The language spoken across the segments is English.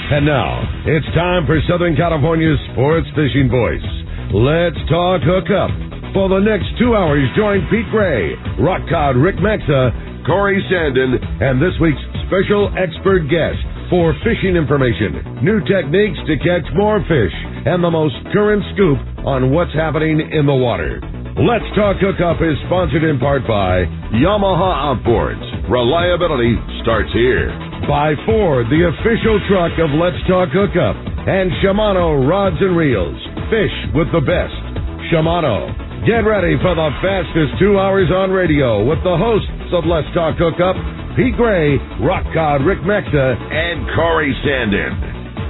And now, it's time for Southern California's sports fishing voice. Let's talk hookup. For the next 2 hours, join Pete Gray, Rock Cod Rick Maxa, Corey Sandin, and this week's special expert guest for fishing information, new techniques to catch more fish, and the most current scoop on what's happening in the water. Let's Talk Hookup is sponsored in part by Yamaha Outboards. Reliability starts here. By Ford, the official truck of Let's Talk Hookup. And Shimano Rods and Reels. Fish with the best. Shimano. Get ready for the fastest 2 hours on radio with the hosts of Let's Talk Hookup, Pete Gray, Rock Cod Rick Maxa, and Corey Sandin.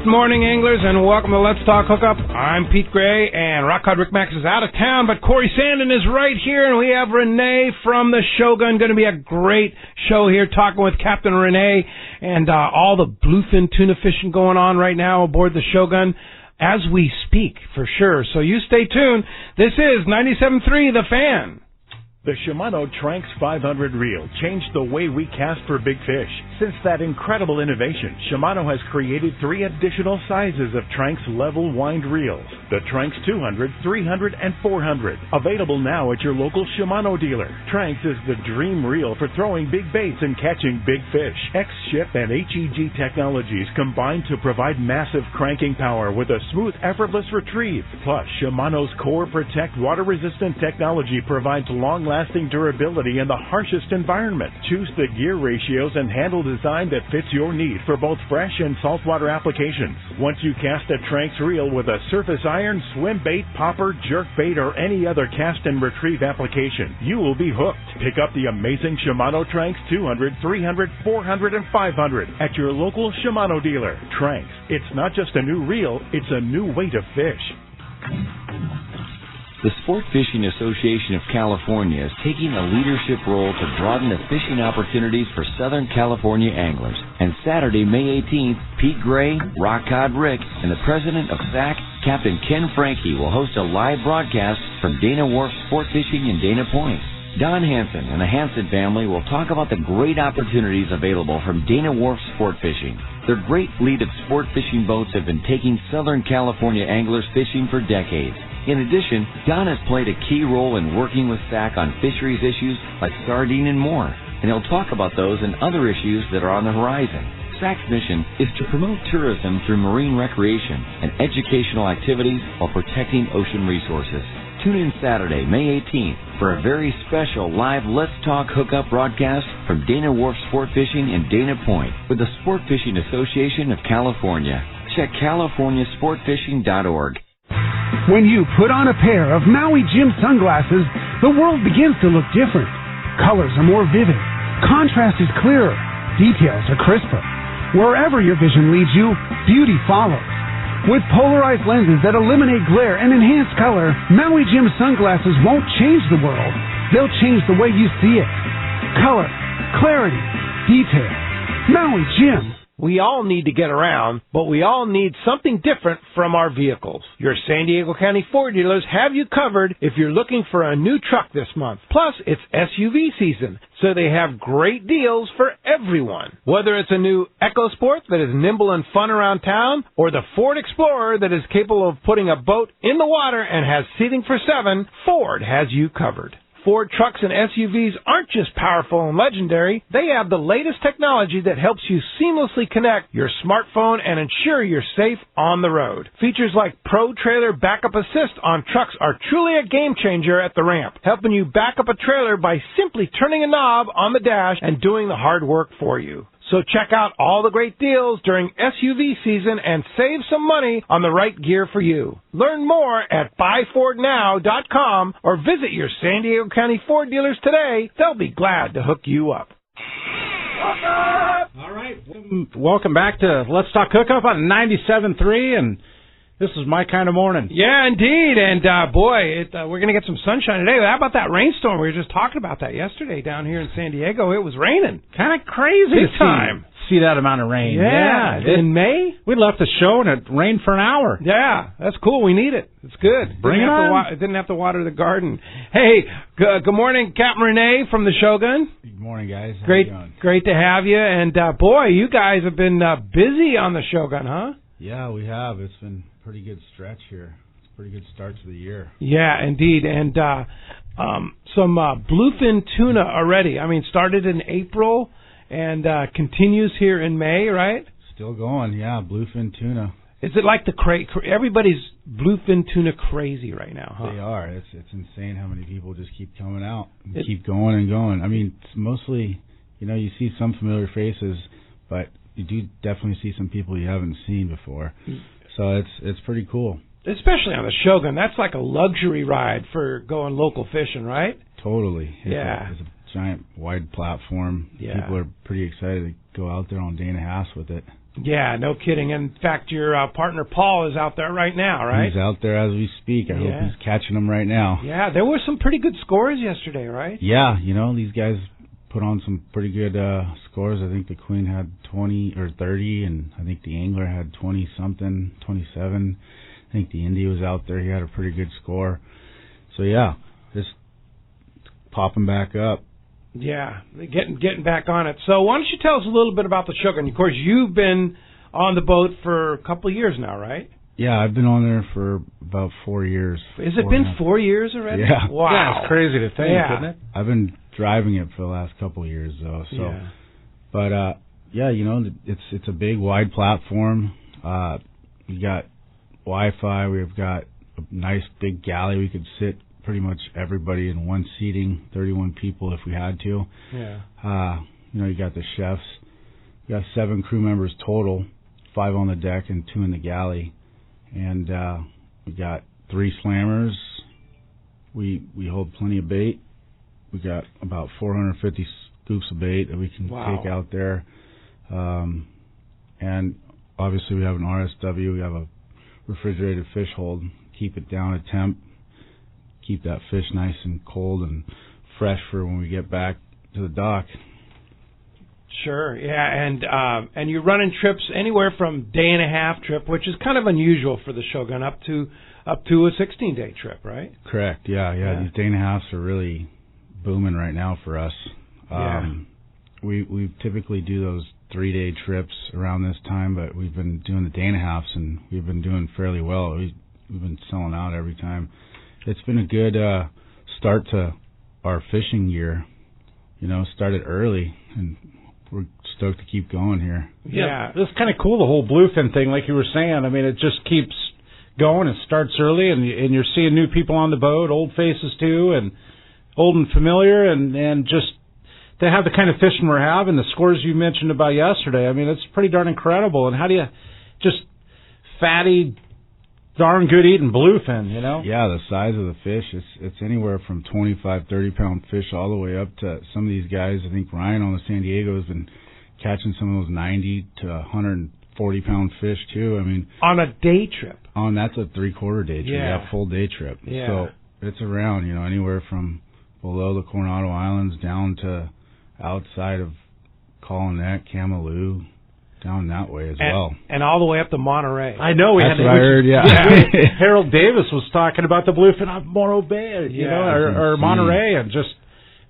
Good morning, anglers, and welcome to Let's Talk Hookup. I'm Pete Gray, and Rock Cod Rick Max is out of town, but Corey Sandin is right here, and we have Renee from the Shogun. Going to be a great show here, talking with Captain Renee and all the bluefin tuna fishing going on right now aboard the Shogun as we speak, for sure. So you stay tuned. This is 97.3 The Fan. The Shimano Tranx 500 reel changed the way we cast for big fish. Since that incredible innovation, Shimano has created 3 additional sizes of Tranx level wind reels. The Tranx 200, 300, and 400. Available now at your local Shimano dealer. Tranx is the dream reel for throwing big baits and catching big fish. X-Ship and HEG technologies combine to provide massive cranking power with a smooth, effortless retrieve. Plus, Shimano's Core Protect water-resistant technology provides long-lasting durability in the harshest environment. Choose the gear ratios and handle design that fits your need for both fresh and saltwater applications. Once you cast a Tranx reel with a surface iron, swim bait, popper, jerk bait, or any other cast and retrieve application, you will be hooked. Pick up the amazing Shimano Tranx 200, 300, 400, and 500 at your local Shimano dealer. Tranx, it's not just a new reel, it's a new way to fish. The Sport Fishing Association of California is taking a leadership role to broaden the fishing opportunities for Southern California anglers. And Saturday, May 18th, Pete Gray, Rock Cod Rick, and the president of SAC, Captain Ken Franke, will host a live broadcast from Dana Wharf Sport Fishing in Dana Point. Don Hansen and the Hansen family will talk about the great opportunities available from Dana Wharf Sport Fishing. Their great fleet of sport fishing boats have been taking Southern California anglers fishing for decades. In addition, Don has played a key role in working with SAC on fisheries issues like sardine and more, and he'll talk about those and other issues that are on the horizon. SAC's mission is to promote tourism through marine recreation and educational activities while protecting ocean resources. Tune in Saturday, May 18th for a very special live Let's Talk Hookup broadcast from Dana Wharf Sport Fishing in Dana Point with the Sport Fishing Association of California. Check CaliforniaSportFishing.org. When you put on a pair of Maui Jim sunglasses, the world begins to look different. Colors are more vivid. Contrast is clearer. Details are crisper. Wherever your vision leads you, beauty follows. With polarized lenses that eliminate glare and enhance color, Maui Jim sunglasses won't change the world. They'll change the way you see it. Color, clarity, detail. Maui Jim. We all need to get around, but we all need something different from our vehicles. Your San Diego County Ford dealers have you covered if you're looking for a new truck this month. Plus, it's SUV season, so they have great deals for everyone. Whether it's a new EcoSport that is nimble and fun around town, or the Ford Explorer that is capable of putting a boat in the water and has seating for 7, Ford has you covered. Ford trucks and SUVs aren't just powerful and legendary. They have the latest technology that helps you seamlessly connect your smartphone and ensure you're safe on the road. Features like Pro Trailer Backup Assist on trucks are truly a game changer at the ramp, helping you back up a trailer by simply turning a knob on the dash and doing the hard work for you. So check out all the great deals during SUV season and save some money on the right gear for you. Learn more at buyfordnow.com or visit your San Diego County Ford dealers today. They'll be glad to hook you up. All right. Welcome back to Let's Talk Hookup on 97.3, and this is my kind of morning. Yeah, indeed. And, we're going to get some sunshine today. How about that rainstorm? We were just talking about that yesterday down here in San Diego. It was raining. Kind of crazy Big time. See that amount of rain. Yeah. In May? We left the show and it rained for an hour. Yeah, that's cool. We need it. It's good. Bring it on. Didn't have to water the garden. Hey, good morning, Captain Renee from the Shogun. Good morning, guys. How Great, you doing? great to have you. And boy, you guys have been busy on the Shogun, huh? Yeah, we have. It's been a pretty good stretch here. It's a pretty good start to the year. Yeah, indeed. And some bluefin tuna already. I mean, started in April and continues here in May, right? Still going, yeah. Bluefin tuna. Is it like everybody's bluefin tuna crazy right now, huh? They are. It's insane how many people just keep coming out and keep going and going. I mean, it's mostly, you see some familiar faces, but you do definitely see some people you haven't seen before. So it's pretty cool. Especially on the Shogun. That's like a luxury ride for going local fishing, right? Totally. It's a giant, wide platform. Yeah. People are pretty excited to go out there on a day and a half with it. Yeah, no kidding. In fact, your partner Paul is out there right now, right? He's out there as we speak. I hope he's catching them right now. Yeah, there were some pretty good scores yesterday, right? Yeah, these guys put on some pretty good scores. I think the Queen had 20 or 30, and I think the Angler had 20-something, 27. I think the Indy was out there. He had a pretty good score. So, yeah, just popping back up. Yeah, getting back on it. So why don't you tell us a little bit about the Shogun? Of course, you've been on the boat for a couple of years now, right? Yeah, I've been on there for about 4 years. Has it been 4 years already? Yeah. Wow. Yeah, it's crazy to think, isn't it? I've been driving it for the last couple of years, though. So, yeah. But, it's a big, wide platform. We got Wi-Fi. We've got a nice, big galley. We could sit pretty much everybody in one seating, 31 people if we had to. Yeah. You got the chefs. We got 7 crew members total, 5 on the deck and 2 in the galley. And we got 3 slammers. We hold plenty of bait. We got about 450 scoops of bait that we can take out there. And obviously we have an RSW. We have a refrigerated fish hold. Keep it down at temp. Keep that fish nice and cold and fresh for when we get back to the dock. Sure, yeah, and you're running trips anywhere from day and a half trip, which is kind of unusual for the Shogun, up to a 16-day trip, right? Correct. Yeah. These day and a halves are really booming right now for us. We typically do those 3-day trips around this time, but we've been doing the day and a halves, and we've been doing fairly well. We've been selling out every time. It's been a good start to our fishing year. Started early, and we're stoked to keep going here. Yeah, it's kind of cool, the whole bluefin thing, like you were saying. I mean, it just keeps going. It starts early, and you're seeing new people on the boat, old faces too, and old and familiar, and just to have the kind of fishing we're having, the scores you mentioned about yesterday, I mean, it's pretty darn incredible. And how do you just fatty, darn good eating bluefin, Yeah, the size of the fish, it's anywhere from 25, 30-pound fish all the way up to some of these guys. I think Ryan on the San Diego has been catching some of those 90 to 140-pound fish, too. I mean, on a day trip. That's a 3/4 day trip. Yeah, full day trip. Yeah. So it's around, anywhere from below the Coronado Islands down to outside of Collinet, Camaloo, down that way as well. And all the way up to Monterey. I know. That's what I heard, yeah. Harold Davis was talking about the bluefin on Morro Bay, or Monterey, and just,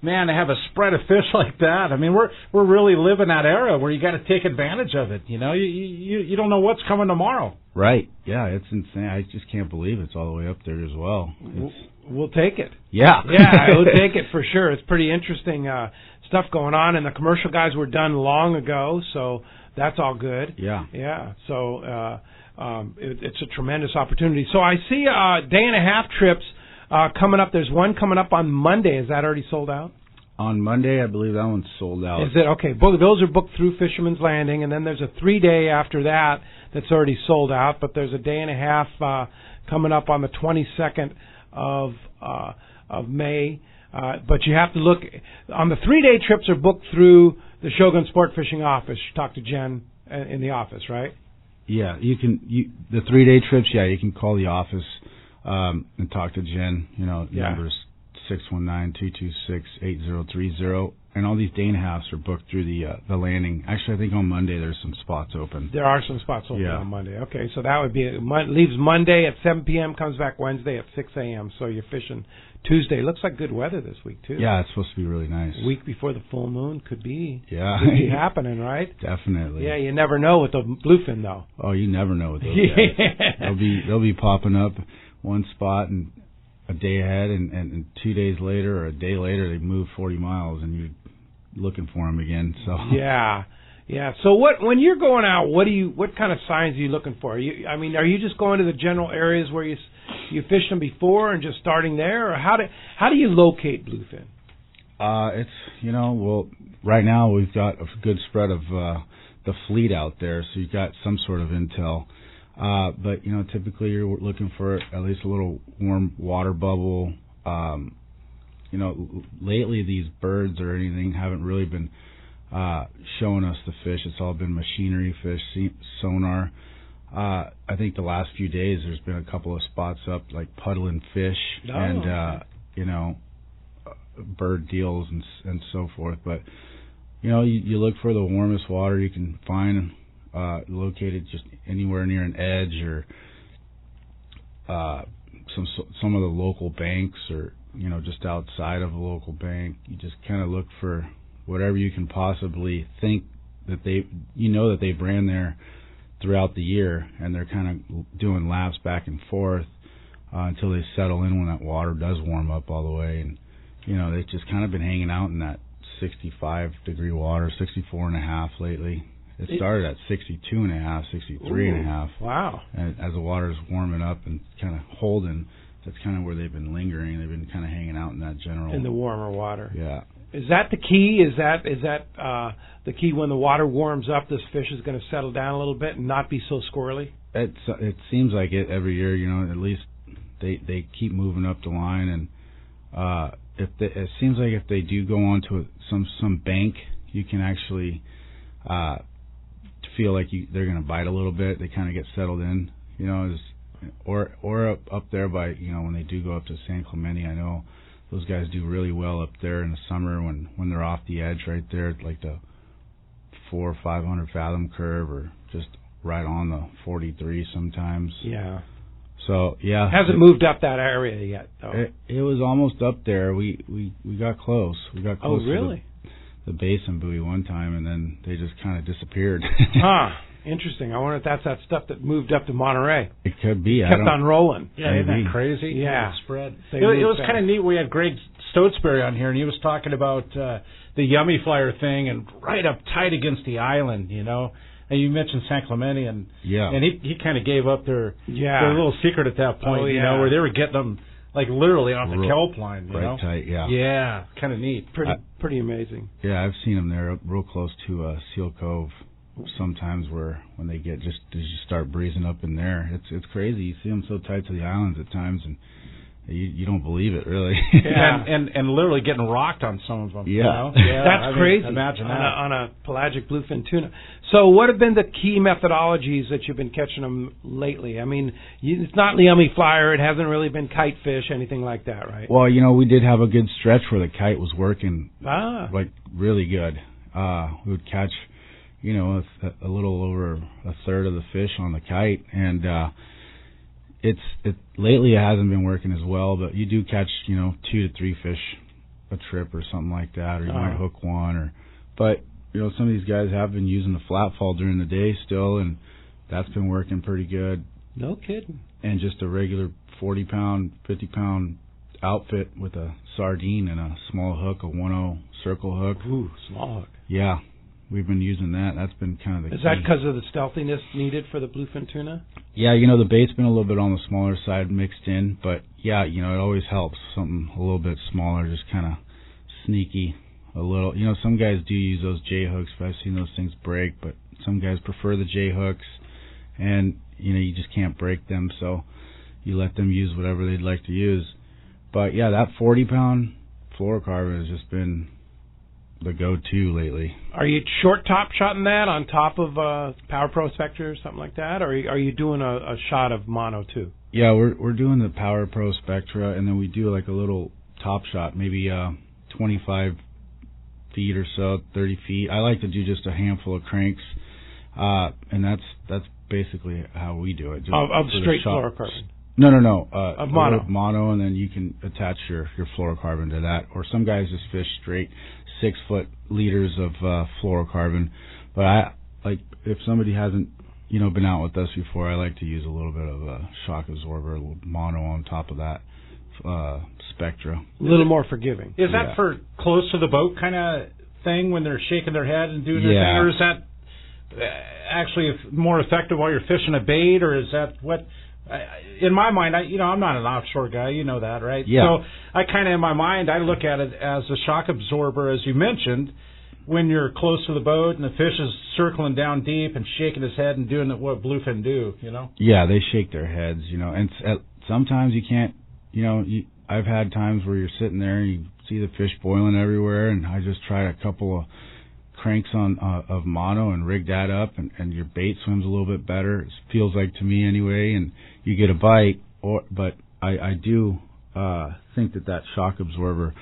man, to have a spread of fish like that. I mean, we're really living that era where you got to take advantage of it. You don't know what's coming tomorrow. Right. Yeah, it's insane. I just can't believe it's all the way up there as well. We'll take it. Yeah. Yeah, we'll take it for sure. It's pretty interesting stuff going on, and the commercial guys were done long ago, so that's all good. Yeah. Yeah. So it's a tremendous opportunity. So I see day and a half trips coming up. There's one coming up on Monday. Is that already sold out? On Monday, I believe that one's sold out. Is it? Okay. Those are booked through Fisherman's Landing, and then there's a 3-day after that that's already sold out. But there's a day and a half coming up on the 22nd of May. But you have to look on the 3-day trips are booked through the Shogun Sport Fishing office. You talk to Jen in the office, right? Yeah, you can. The 3-day trips, you can call the office and talk to Jen. Number's 619-226-8030. and all these day and a halves are booked through the landing. Actually, I think on Monday there's some spots open. There are some spots open on Monday. Okay, so that would be leaves Monday at 7 p.m., comes back Wednesday at 6 a.m. So you're fishing Tuesday. Looks like good weather this week too. Yeah, it's supposed to be really nice. Week before the full moon could be happening, right? Definitely. Yeah, you never know with the bluefin though. Oh, you never know with those guys. They'll be popping up one spot and a day ahead, and 2 days later or a day later they move 40 miles and you're looking for them again. So yeah. So when you're going out, what kind of signs are you looking for? Are you just going to the general areas where you fished them before and just starting there, or how do you locate bluefin? It's well, right now we've got a good spread of the fleet out there, so you've got some sort of intel. But typically you're looking for at least a little warm water bubble. Lately these birds or anything haven't really been showing us the fish. It's all been machinery fish, sonar. I think the last few days there's been a couple of spots up like puddling fish bird deals and so forth. But you look for the warmest water you can find, located just anywhere near an edge or some of the local banks, or just outside of a local bank. You just kind of look for whatever you can possibly think that they've ran there throughout the year, and they're kind of doing laps back and forth until they settle in when that water does warm up all the way. And they've just kind of been hanging out in that 65 degree water, 64.5 lately. It started at 62.5, 63.5. Wow! And as the water's warming up and kind of holding, that's kind of where they've been lingering. They've been kind of hanging out in that general. In the warmer water. Yeah. Is that the key? Is that the key? When the water warms up, this fish is going to settle down a little bit and not be so squirrely. It seems like it every year. At least they keep moving up the line, and it seems like if they do go onto some bank, you can actually feel like they're going to bite a little bit. They kind of get settled in, or up there by when they do go up to San Clemente. I know those guys do really well up there in the summer when they're off the edge right there, like the 400 or 500 fathom curve, or just right on the 43 sometimes. Yeah. So yeah, hasn't moved up that area yet, though. It was almost up there. We got close. We got close. Oh, really? To the basin buoy one time, and then they just kind of disappeared. Huh. Interesting. I wonder if that's that stuff that moved up to Monterey. It could be. Kept on rolling. Yeah, isn't that crazy? Yeah. Spread. It was kind of neat. We had Greg Stotesbury on here, and he was talking about the Yummy Flyer thing, and right up tight against the island, And you mentioned San Clemente, and he kind of gave up their little secret at that point, where they were getting them like literally off the kelp line, right tight, yeah, kind of neat, pretty amazing. Yeah, I've seen them there, real close to Seal Cove. Sometimes when they just start breezing up in there, it's crazy. You see them so tight to the islands at times, and you don't believe it, really. Yeah, and literally getting rocked on some of them. Yeah, that's crazy. Imagine that on a pelagic bluefin tuna. So, what have been the key methodologies that you've been catching them lately? I mean, it's not Yummy Flyer. It hasn't really been kite fish, anything like that, right? Well, we did have a good stretch where the kite was working, like really good. We would catch, a little over a third of the fish on the kite, and lately it hasn't been working as well, but you do catch 2 to 3 fish a trip or something like that, or you might hook one, but some of these guys have been using the flat fall during the day still, and that's been working pretty good. No kidding. And just a regular 40-pound, 50-pound outfit with a sardine and a small hook, a 1/0 circle hook. Ooh, small hook. Yeah. We've been using that. That's been kind of the key. Is that because of the stealthiness needed for the bluefin tuna? Yeah, the bait's been a little bit on the smaller side mixed in, but yeah, it always helps. Something a little bit smaller, just kind of sneaky a little. Some guys do use those J hooks, but I've seen those things break, but some guys prefer the J hooks, and you just can't break them, so you let them use whatever they'd like to use. But yeah, that 40-pound fluorocarbon has just been the go-to lately. Are you short top shotting that on top of Power Pro Spectra or something like that, or are you doing a shot of mono too? Yeah, we're doing the Power Pro Spectra, and then we do like a little top shot, maybe 25 feet or so, 30 feet. I like to do just a handful of cranks, and that's basically how we do it. Just of straight fluorocarbon? No. Of mono. Mono, and then you can attach your fluorocarbon to that. Or some guys just fish straight 6-foot liters of fluorocarbon. But I like, if somebody hasn't been out with us before, I like to use a little bit of a shock absorber, a little mono on top of that Spectra. A little more forgiving. Is that for close to the boat kind of thing when they're shaking their head and doing their thing, or is that actually more effective while you're fishing a bait, or is that what? In my mind, I'm not an offshore guy, you know that, right? Yeah. So I kind of, in my mind, I look at it as a shock absorber, as you mentioned, when you're close to the boat and the fish is circling down deep and shaking his head and doing what bluefin do, Yeah, they shake their heads, and sometimes you can't, I've had times where you're sitting there and you see the fish boiling everywhere, and I just try a couple of cranks of mono and rig that up, and your bait swims a little bit better. It feels like to me anyway, and you get a bite. But I do think that shock absorber,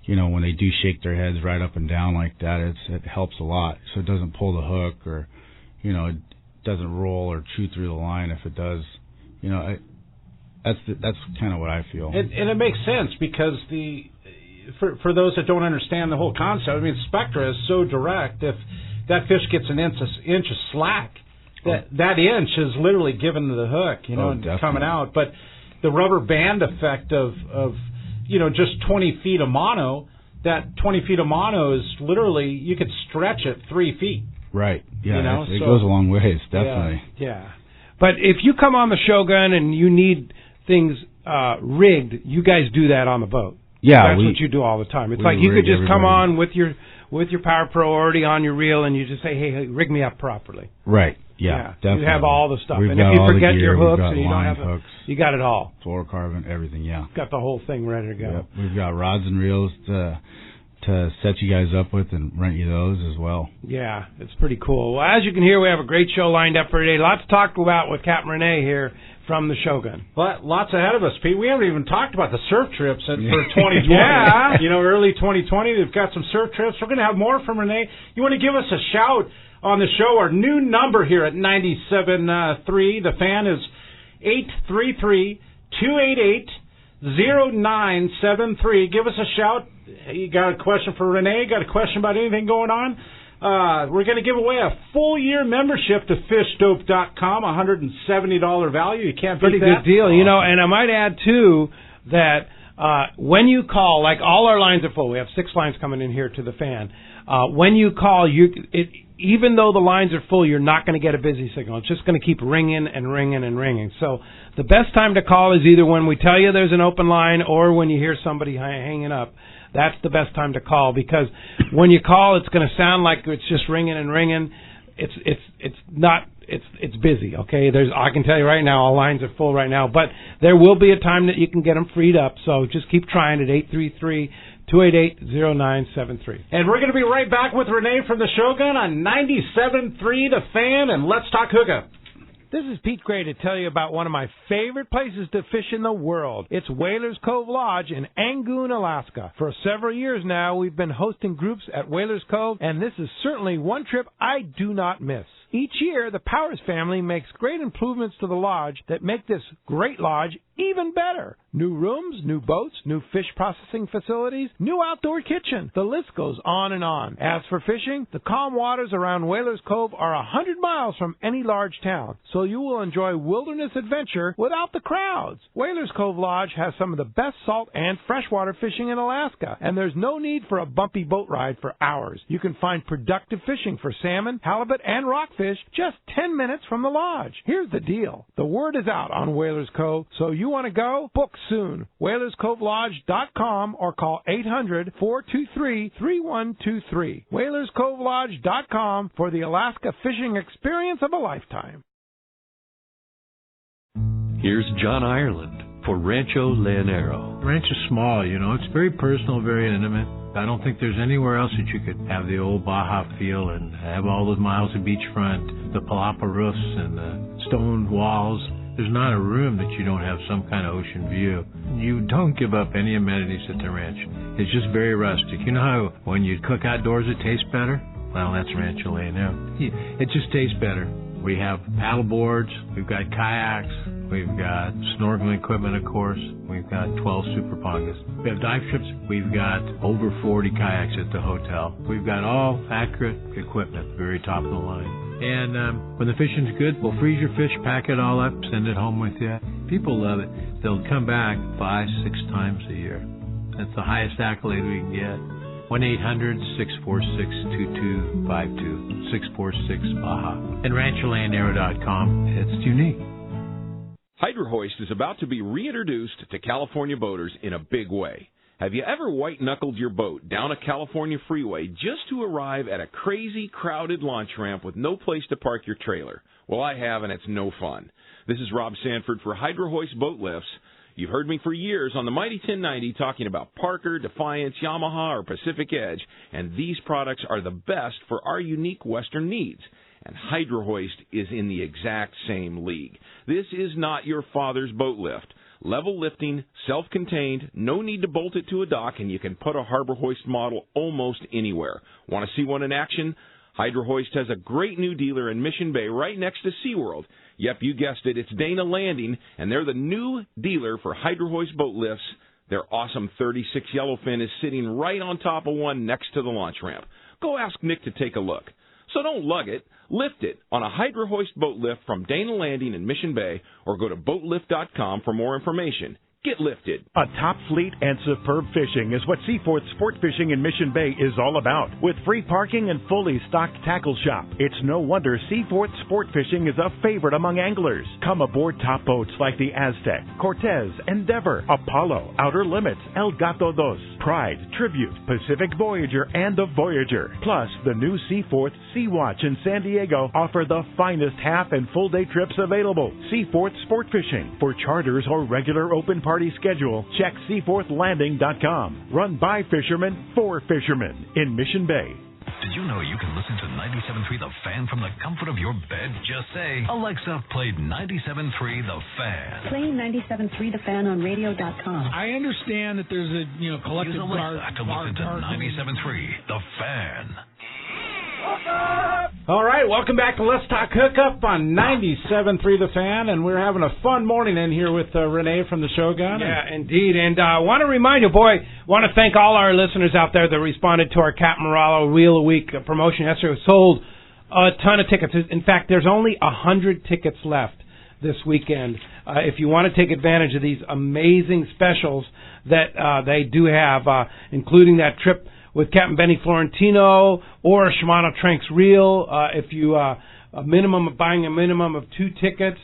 when they do shake their heads right up and down like that, it helps a lot. So it doesn't pull the hook, or it doesn't roll or chew through the line. If it does, that's kind of what I feel. And it makes sense because for those that don't understand the whole concept, Spectra is so direct. If that fish gets an inch of slack, that inch is literally given to the hook, and coming out. But the rubber band effect of just 20 feet of mono, that 20 feet of mono is literally, you could stretch it 3 feet. Right. Yeah. It goes a long ways, definitely. Yeah. But if you come on the Shogun and you need things rigged, you guys do that on the boat. Yeah, that's what you do all the time. It's like you could just come on with your Power Pro already on your reel, and you just say, "Hey, rig me up properly." Right. Yeah, definitely. You have all the stuff, We've and got if you all the forget gear, your hooks we've got and you don't have hooks, you got it all. Fluorocarbon, everything. Yeah. Got the whole thing ready to go. Yep. We've got rods and reels to set you guys up with and rent you those as well. Yeah, it's pretty cool. Well, as you can hear, we have a great show lined up for today. Lots to talk about with Captain Renee here from the Shogun. But lots ahead of us, Pete. We haven't even talked about the surf trips for 2020. Yeah. Early 2020, they've got some surf trips. We're going to have more from Renee. You want to give us a shout on the show? Our new number here at 97.3, the fan is 833-288-0973. Give us a shout. You got a question for Renee? Got a question about anything going on? We're going to give away a full-year membership to fishdope.com, $170 value. You can't beat Pretty that. good deal. And I might add, too, that when you call, like all our lines are full. We have 6 lines coming in here to the fan. When you call, even though the lines are full, you're not going to get a busy signal. It's just going to keep ringing and ringing and ringing. So the best time to call is either when we tell you there's an open line or when you hear somebody hanging up. That's the best time to call, because when you call, it's going to sound like it's just ringing and ringing. It's not. It's busy. Okay, I can tell you right now, all lines are full right now. But there will be a time that you can get them freed up. So just keep trying at 833-288-0973. And we're going to be right back with Renee from the Shogun on 97.3 The Fan, and let's talk hookup. This is Pete Gray to tell you about one of my favorite places to fish in the world. It's Whalers Cove Lodge in Angoon, Alaska. For several years now, we've been hosting groups at Whalers Cove, and this is certainly one trip I do not miss. Each year, the Powers family makes great improvements to the lodge that make this great lodge even better. New rooms, new boats, new fish processing facilities, new outdoor kitchen. The list goes on and on. As for fishing, the calm waters around Whalers Cove are 100 miles from any large town, so you will enjoy wilderness adventure without the crowds. Whalers Cove Lodge has some of the best salt and freshwater fishing in Alaska, and there's no need for a bumpy boat ride for hours. You can find productive fishing for salmon, halibut, and rockfish just 10 minutes from the lodge. Here's the deal. The word is out on Whalers Cove, so you want to go? Book soon. WhalersCoveLodge.com or call 800-423-3123. WhalersCoveLodge.com for the Alaska fishing experience of a lifetime. Here's John Ireland for Rancho Leonero. Ranch is small, it's very personal, very intimate. I don't think there's anywhere else that you could have the old Baja feel and have all those miles of beachfront, the palapa roofs and the stone walls. There's not a room that you don't have some kind of ocean view. You don't give up any amenities at the ranch. It's just very rustic. You know how when you cook outdoors it tastes better? Well, that's Rancho A&M. It just tastes better. We have paddle boards, we've got kayaks, we've got snorkeling equipment, of course. We've got 12 super pongas. We have dive trips. We've got over 40 kayaks at the hotel. We've got all accurate equipment, very top of the line. And when the fishing's good, we'll freeze your fish, pack it all up, send it home with you. People love it. They'll come back 5-6 times a year. That's the highest accolade we can get. 1-800-646-2252, 646-BAHA. And RanchoLandAero.com. It's unique. Hydro Hoist is about to be reintroduced to California boaters in a big way. Have you ever white-knuckled your boat down a California freeway just to arrive at a crazy, crowded launch ramp with no place to park your trailer? Well, I have, and it's no fun. This is Rob Sanford for Hydro Hoist Boat Lifts. You've heard me for years on the Mighty 1090 talking about Parker, Defiance, Yamaha, or Pacific Edge, and these products are the best for our unique Western needs. And Hydro Hoist is in the exact same league. This is not your father's boat lift. Level lifting, self-contained, no need to bolt it to a dock, and you can put a Harbor Hoist model almost anywhere. Want to see one in action? Hydro Hoist has a great new dealer in Mission Bay right next to SeaWorld. Yep, you guessed it, it's Dana Landing, and they're the new dealer for Hydro Hoist boat lifts. Their awesome 36 yellowfin is sitting right on top of one next to the launch ramp. Go ask Nick to take a look. So don't lug it, lift it on a Hydro Hoist boat lift from Dana Landing in Mission Bay, or go to boatlift.com for more information. Get lifted. A top fleet and superb fishing is what Seaforth Sport Fishing in Mission Bay is all about. With free parking and fully stocked tackle shop, it's no wonder Seaforth Sport Fishing is a favorite among anglers. Come aboard top boats like the Aztec, Cortez, Endeavor, Apollo, Outer Limits, El Gato Dos, Pride, Tribute, Pacific Voyager, and the Voyager. Plus, the new Seaforth Sea-Watch in San Diego offer the finest half and full day trips available. Seaforth Sport Fishing. For charters or regular open party schedule, check seaforthlanding.com. Run by fishermen for fishermen in Mission Bay. Did you know you can listen to 97.3 The Fan from the comfort of your bed? Just say, Alexa, play 97.3 The Fan. Play 97.3 The Fan on radio.com. I understand that there's a collective Use Alexa to listen to 97.3 The Fan. All right, welcome back to Let's Talk Hookup on 97.3 The Fan, and we're having a fun morning in here with Renee from the Shogun. Yeah, indeed, and I want to remind you, want to thank all our listeners out there that responded to our Captain Moralo Reel a Week promotion yesterday. We sold a ton of tickets. In fact, there's only 100 tickets left this weekend. If you want to take advantage of these amazing specials that they do have, including that trip with Captain Benny Florentino or a Shimano Tranks reel. If you buying a minimum of 2 tickets,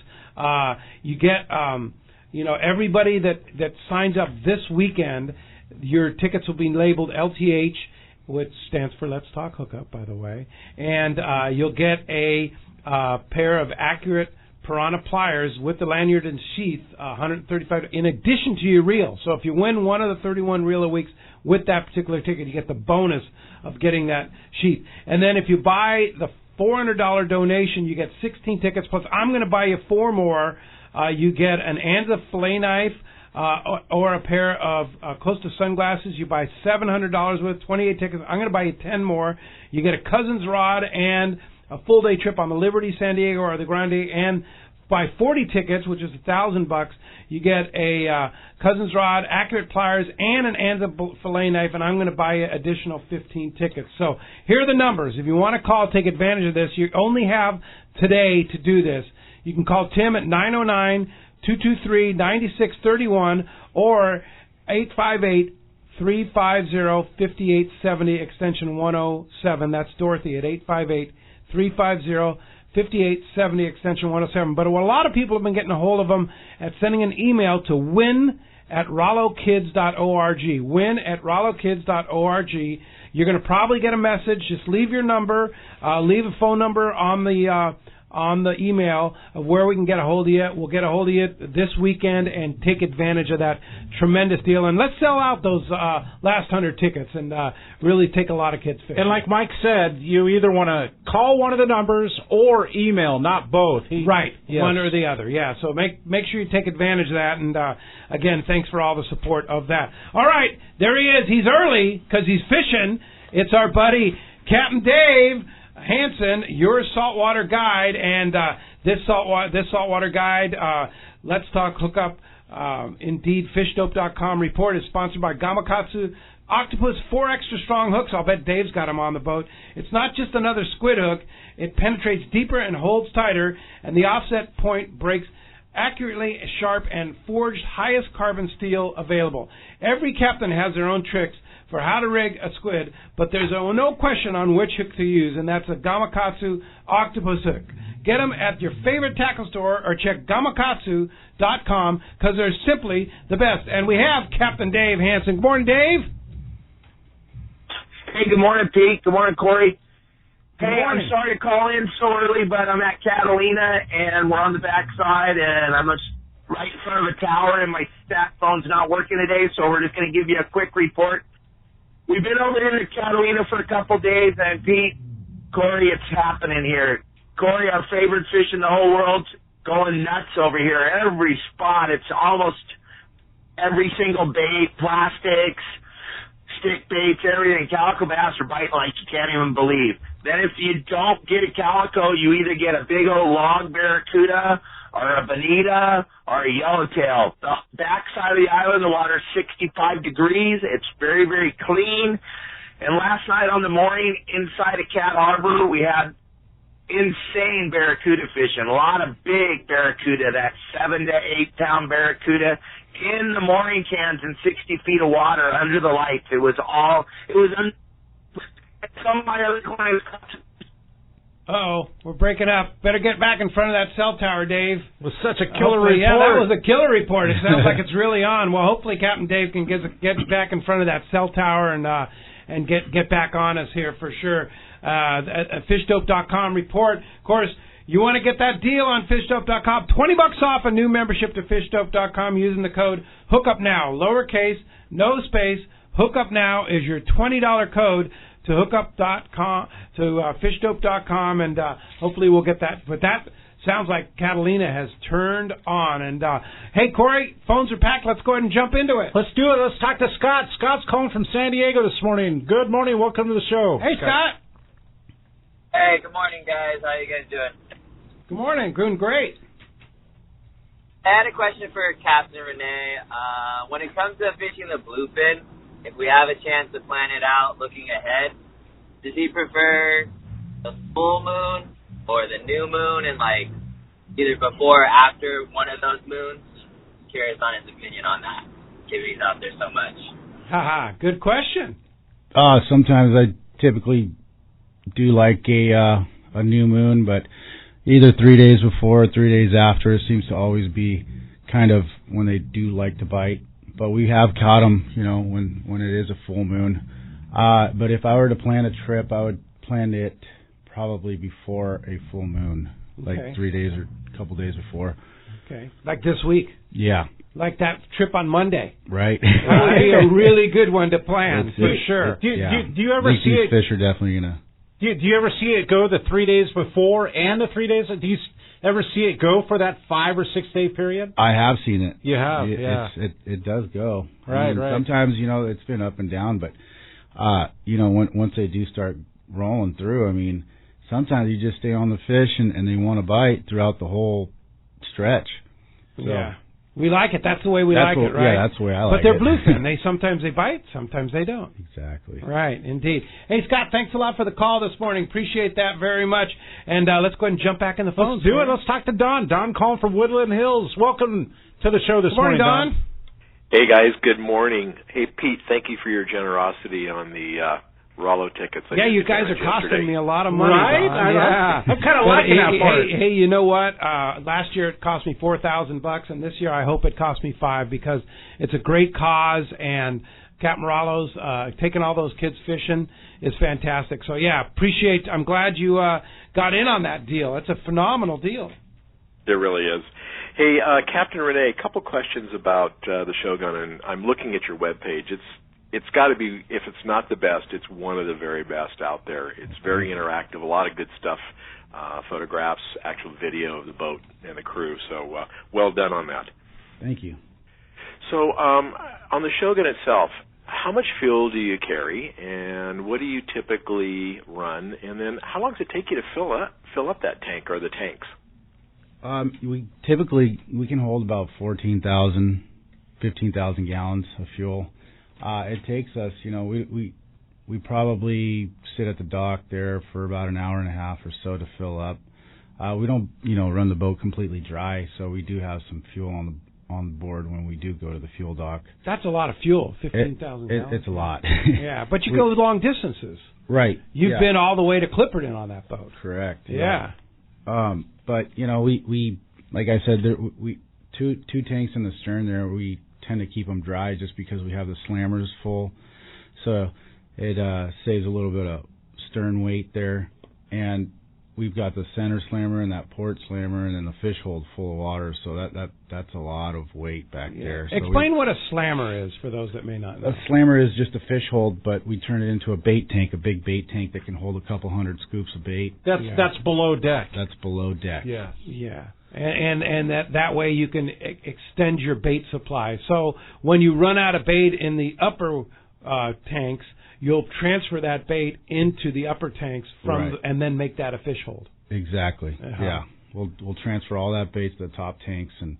you get everybody that signs up this weekend, your tickets will be labeled LTH, which stands for Let's Talk Hookup, by the way, and you'll get a pair of accurate Piranha pliers with the lanyard and sheath, $135 in addition to your reel. So if you win one of the 31 reel a weeks with that particular ticket, you get the bonus of getting that sheath. And then if you buy the $400 donation, you get 16 tickets, plus I'm going to buy you 4 more. You get an Anza fillet knife or a pair of close to sunglasses. You buy $700 worth, 28 tickets. I'm going to buy you 10 more. You get a Cousins rod and a full day trip on the Liberty, San Diego, or the Grande, and buy 40 tickets, which is $1,000, you get a Cousins rod, accurate pliers, and an Anza fillet knife, and I'm going to buy you additional 15 tickets. So here are the numbers. If you want to call, take advantage of this. You only have today to do this. You can call Tim at 909-223-9631 or 858-350-5870, extension 107. That's Dorothy at 858-350-5870, extension 107. But what a lot of people have been getting a hold of them at sending an email to win@rollokids.org. Win@rollokids.org. You're going to probably get a message. Just leave your number, leave a phone number on the on the email of where we can get a hold of you. We'll get a hold of you this weekend and take advantage of that tremendous deal. And let's sell out those last 100 tickets and really take a lot of kids fishing. And like Mike said, you either want to call one of the numbers or email, not both. Right, yes. One or the other, yeah. So make sure you take advantage of that. And, again, thanks for all the support of that. All right, there he is. He's early because he's fishing. It's our buddy Captain Dave Hansen, your saltwater guide, and this saltwater guide, Let's Talk Hookup, indeed, fishdope.com report is sponsored by Gamakatsu Octopus 4 extra strong hooks. I'll bet Dave's got them on the boat. It's not just another squid hook. It penetrates deeper and holds tighter, and the offset point breaks accurately sharp and forged highest carbon steel available. Every captain has their own tricks for how to rig a squid, but there's no question on which hook to use, and that's a Gamakatsu Octopus hook. Get them at your favorite tackle store or check gamakatsu.com because they're simply the best. And we have Captain Dave Hansen. Good morning, Dave. Hey, good morning, Pete. Good morning, Corey. Good Hey, morning. I'm sorry to call in so early, but I'm at Catalina, and we're on the backside, and I'm right in front of a tower, and my stat phone's not working today, so we're just going to give you a quick report. We've been over here to Catalina for a couple days, and Pete, Corey, it's happening here. Corey, our favorite fish in the whole world's going nuts over here. Every spot, it's almost every single bait, plastics, stick baits, everything. Calico bass are biting like you can't even believe. Then if you don't get a calico, you either get a big old log barracuda or a bonita or a yellowtail. The backside of the island, the water's 65 degrees. It's very, very clean. And last night on the mooring inside of Cat Harbor, we had insane barracuda fishing. A lot of big barracuda, that 7 to 8 pound barracuda in the mooring cans in 60 feet of water under the lights. Some of my other clients. Uh-oh, we're breaking up. Better get back in front of that cell tower, Dave. It was such a killer report. Yeah, that was a killer report. It sounds like it's really on. Well, hopefully Captain Dave can get back in front of that cell tower and get back on us here for sure. A fishdope.com report. Of course, you want to get that deal on fishdope.com. $20 off a new membership to fishdope.com using the code HookUpNow. Lowercase, no space. HookUpNow is your $20 code to hookup.com, to fishdope.com, and hopefully we'll get that. But that sounds like Catalina has turned on. And, hey, Corey, phones are packed. Let's go ahead and jump into it. Let's do it. Let's talk to Scott. Scott's calling from San Diego this morning. Good morning. Welcome to the show. Hey, Scott. Hey, good morning, guys. How you guys doing? Good morning. Doing great. I had a question for Captain Renee. When it comes to fishing the bluefin, if we have a chance to plan it out looking ahead, does he prefer the full moon or the new moon, and like either before or after one of those moons? Curious on his opinion on that, given he's out there so much. Haha, good question. Sometimes I typically do like a new moon, but either 3 days before or 3 days after. It seems to always be kind of when they do like to bite. But we have caught them, when it is a full moon. But if I were to plan a trip, I would plan it probably before a full moon, like 3 days or a couple days before. Okay, like this week. Yeah. Like that trip on Monday. Right. That would be a really good one to plan, for sure. Do you ever see these it? fish are definitely going to... Do you ever see it go the 3 days before and the 3 days? Do you ever see it go for that 5 or 6 day period? I have seen it. You have, It does go. Right, right. Sometimes, it's been up and down, but, once they do start rolling through, sometimes you just stay on the fish and they want to bite throughout the whole stretch. So, yeah. We like it. That's the way we like it, right? Yeah, that's the way I like it. But they're bluefin. Sometimes they bite, sometimes they don't. Exactly. Right, indeed. Hey, Scott, thanks a lot for the call this morning. Appreciate that very much. And let's go ahead and jump back in the phones. Let's do it. Let's talk to Don. Don calling from Woodland Hills. Welcome to the show this morning, Don. Hey, guys. Good morning. Hey, Pete, thank you for your generosity on the Rollo tickets. Yeah, you guys are costing me a lot of money. Right? Yeah. I'm kind of liking that part. Hey, you know what? Last year it cost me $4,000, and this year I hope it costs me $5,000 because it's a great cause, and Cap Morales, taking all those kids fishing is fantastic. So, yeah, I'm glad you got in on that deal. It's a phenomenal deal. It really is. Hey, Captain Renee, a couple questions about the Shogun, and I'm looking at your webpage. It's got to be, if it's not the best, it's one of the very best out there. It's very interactive, a lot of good stuff, photographs, actual video of the boat and the crew. So well done on that. Thank you. So on the Shogun itself, how much fuel do you carry, and what do you typically run? And then how long does it take you to fill up that tank or the tanks? We can hold about 15,000 gallons of fuel. It takes us, we probably sit at the dock there for about an hour and a half or so to fill up. We don't, run the boat completely dry, so we do have some fuel on board when we do go to the fuel dock. That's a lot of fuel, 15,000 gallons. It's a lot. Yeah, but you go long distances. Right. You've been all the way to Clipperton on that boat. Correct. Yeah. But we like I said, we two tanks in the stern there. We tend to keep them dry just because we have the slammers full, so it saves a little bit of stern weight there. And we've got the center slammer and that port slammer, and then the fish hold full of water. So that's a lot of weight back there. So explain what a slammer is for those that may not know. A slammer is just a fish hold, but we turn it into a bait tank, a big bait tank that can hold a couple hundred scoops of bait. That's below deck. That's below deck. Yes. Yeah. And that way you can extend your bait supply. So when you run out of bait in the upper tanks, you'll transfer that bait into the upper tanks and then make that a fish hold. Exactly. Uh-huh. Yeah. We'll transfer all that bait to the top tanks, and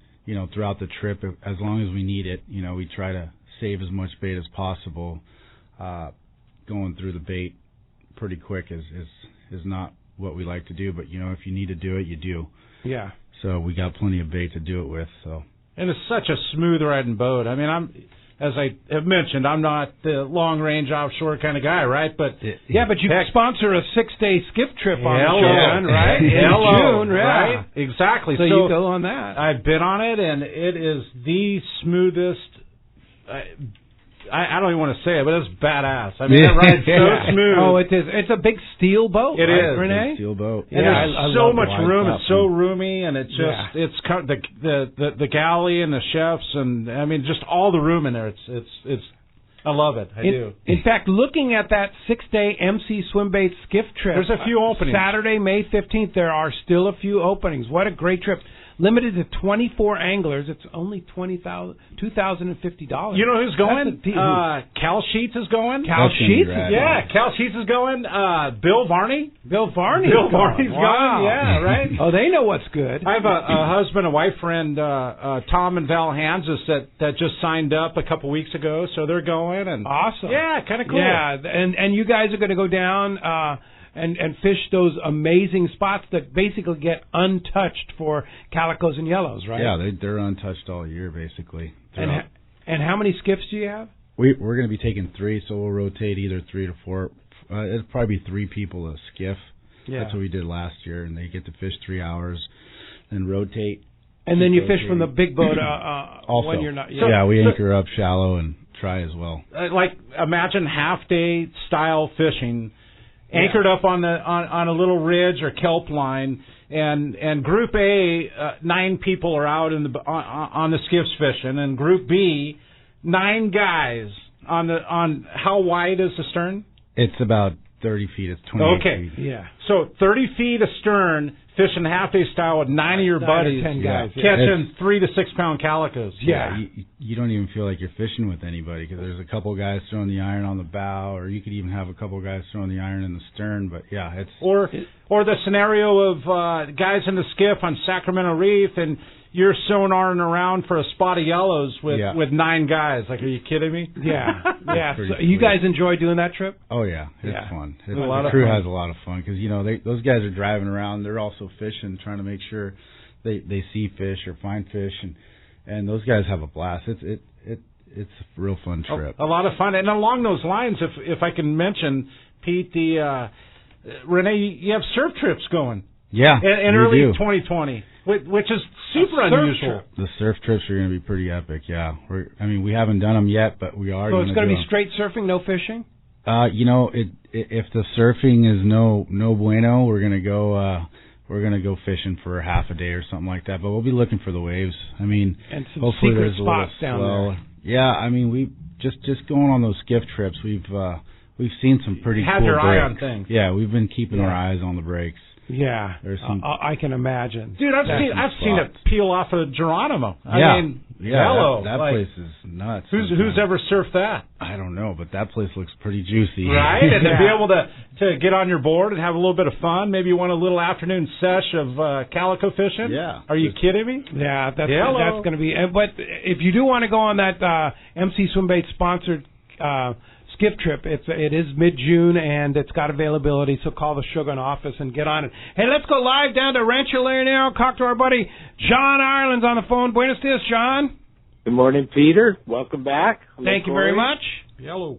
throughout the trip, as long as we need it, we try to save as much bait as possible. Going through the bait pretty quick is not what we like to do, but if you need to do it, you do. Yeah. So we got plenty of bait to do it with. So. And it's such a smooth riding boat. I mean, as I have mentioned, I'm not the long-range offshore kind of guy, right? But but you sponsor a 6-day skiff trip on the Shogun, right? In June, right? Exactly. So you go on that. I've been on it, and it is the smoothest. I don't even want to say it, but it's badass. I mean, it rides so smooth. Oh, it is. It's a big steel boat. It is, Renee. It's a steel boat. And there's so much room. It's so roomy, and it's just it's the galley and the chefs, and I mean just all the room in there. It's I love it. I do. In fact, looking at that 6-day MC Swim Bait skiff trip, there's a few openings. Saturday, May 15th, there are still a few openings. What a great trip. Limited to 24 anglers. It's only $2,050. You know who's going? Cal Sheets is going. Cal Sheets? Yeah, Cal Sheets is going. Bill Varney. Bill Varney's going. Yeah, right. Oh, they know what's good. I have a husband, a wife friend, Tom and Val Hanses that just signed up a couple weeks ago, so they're going. And awesome. Yeah, kind of cool. Yeah, and you guys are going to go down and fish those amazing spots that basically get untouched for calicos and yellows, right? Yeah, they're untouched all year, basically. And how many skiffs do you have? We're going to be taking 3, so we'll rotate either 3 to 4. It'll probably be 3 people a skiff. Yeah. That's what we did last year, and they get to fish 3 hours, then rotate. And then you fish from the big boat also. when you're not. Yeah, we anchor up shallow and try as well. Like imagine half-day style fishing. Anchored up on a little ridge or kelp line, and Group A, 9 people are out on the skiffs fishing, and Group B, 9 guys on how wide is the stern? It's about 30 feet. It's 28 feet. Yeah. So 30 feet astern, fishing half-day style with 9 of your buddies, 10 guys, catching 3 to 6 pound calicos. Yeah. You don't even feel like you're fishing with anybody because there's a couple guys throwing the iron on the bow, or you could even have a couple guys throwing the iron in the stern. But yeah, it's or the scenario of guys in the skiff on Sacramento Reef and you're sonaring around for a spot of yellows with 9 guys. Like, are you kidding me? Yeah, yeah. So you guys enjoy doing that trip? Oh yeah, it's fun. The crew has a lot of fun because those guys are driving around. They're also fishing, trying to make sure they see fish or find fish, and those guys have a blast. It's a real fun trip. A lot of fun. And along those lines, if I can mention, Pete, Renee, you have surf trips going. Yeah, in early 2020, which is super unusual. The surf trips are going to be pretty epic. Yeah, we haven't done them yet, but we are. So it's going to be them. straight surfing, no fishing. If the surfing is no bueno, we're going to go. We're going to go fishing for half a day or something like that, but we'll be looking for the waves. And some hopefully secret spots down there. Yeah, we just going on those skiff trips. We've seen some pretty cool breaks. Have your eye on things. Yeah, we've been keeping our eyes on the breaks. Yeah, I can imagine. Dude, I've seen it peel off of Geronimo. Hello, that place is nuts. Who's ever surfed that? I don't know, but that place looks pretty juicy. Right, and to be able to get on your board and have a little bit of fun. Maybe you want a little afternoon sesh of calico fishing. Yeah. Are you kidding me? Yeah, that's going to be. But if you do want to go on that MC Swimbait sponsored skiff trip, it is mid-June, and it's got availability, so call the Shogun office and get on it. Hey, let's go live down to Rancho Leonero, talk to our buddy John Ireland's on the phone. Buenos dias, John. Good morning, Peter. Welcome back. Thank you very much. Hello.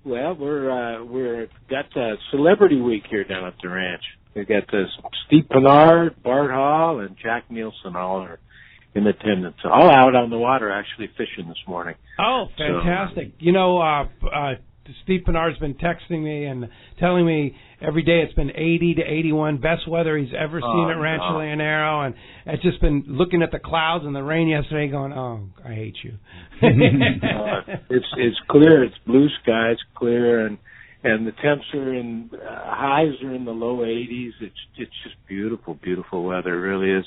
Well, we're got Celebrity Week here down at the ranch. We've got Steve Pinard, Bart Hall, and Jack Nielsen all are in attendance. All out on the water, actually fishing this morning. Oh, fantastic. So, Steve Pinard's been texting me and telling me every day it's been 80 to 81, best weather he's ever seen at Rancho Leonero, and it's just been looking at the clouds and the rain yesterday going, oh, I hate you. It's clear, it's blue skies, clear, and the temps are highs are in the low 80s. It's just beautiful, beautiful weather. It really is.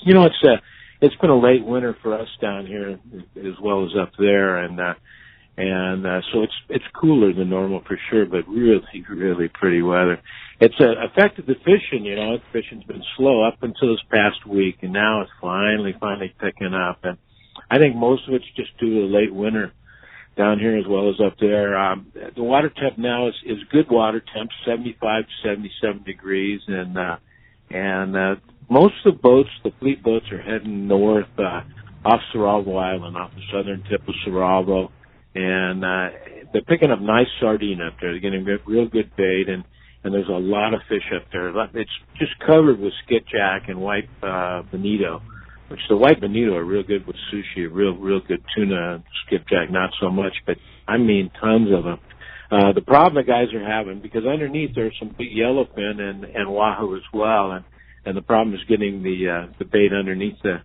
It's been a late winter for us down here as well as up there, and so it's cooler than normal for sure, but really, really pretty weather. It's affected the fishing. The fishing's been slow up until this past week, and now it's finally picking up. And I think most of it's just due to the late winter down here as well as up there. The water temp now is good water temp, 75 to 77 degrees, and most of the boats, the fleet boats, are heading north off Cerralvo Island, off the southern tip of Cerralvo, and they're picking up nice sardine up there. They're getting real good bait, and there's a lot of fish up there. It's just covered with skipjack and white bonito, which the white bonito are real good with sushi, real good tuna. Skipjack not so much, but I mean tons of them. The problem the guys are having, because underneath there's some big yellowfin and wahoo as well, and the problem is getting the bait underneath the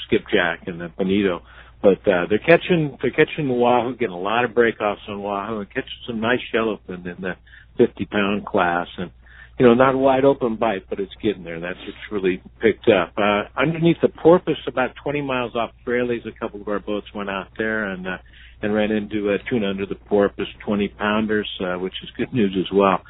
skipjack and the bonito. But they're catching the wahoo, getting a lot of breakoffs on wahoo, and catching some nice yellowfin in the 50-pound class. And not a wide open bite, but it's getting there. It's really picked up. Underneath the porpoise, about 20 miles off Fraley's, a couple of our boats went out there and ran into a tuna under the porpoise, 20-pounders, which is good news as well.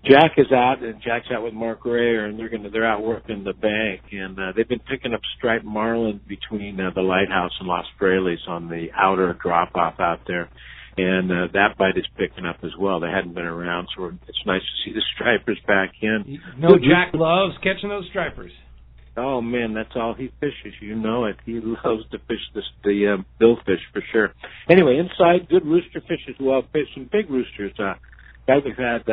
Jack is out, and Jack's out with Mark Rayer, and they're out working the bank, and they've been picking up striped marlin between the lighthouse and Los Frailes on the outer drop-off out there, and that bite is picking up as well. They hadn't been around, so it's nice to see the stripers back in. Jack loves catching those stripers. Oh, man, that's all he fishes. You know it. He loves to fish the billfish for sure. Anyway, inside, good rooster fish as well. Some big roosters. We've had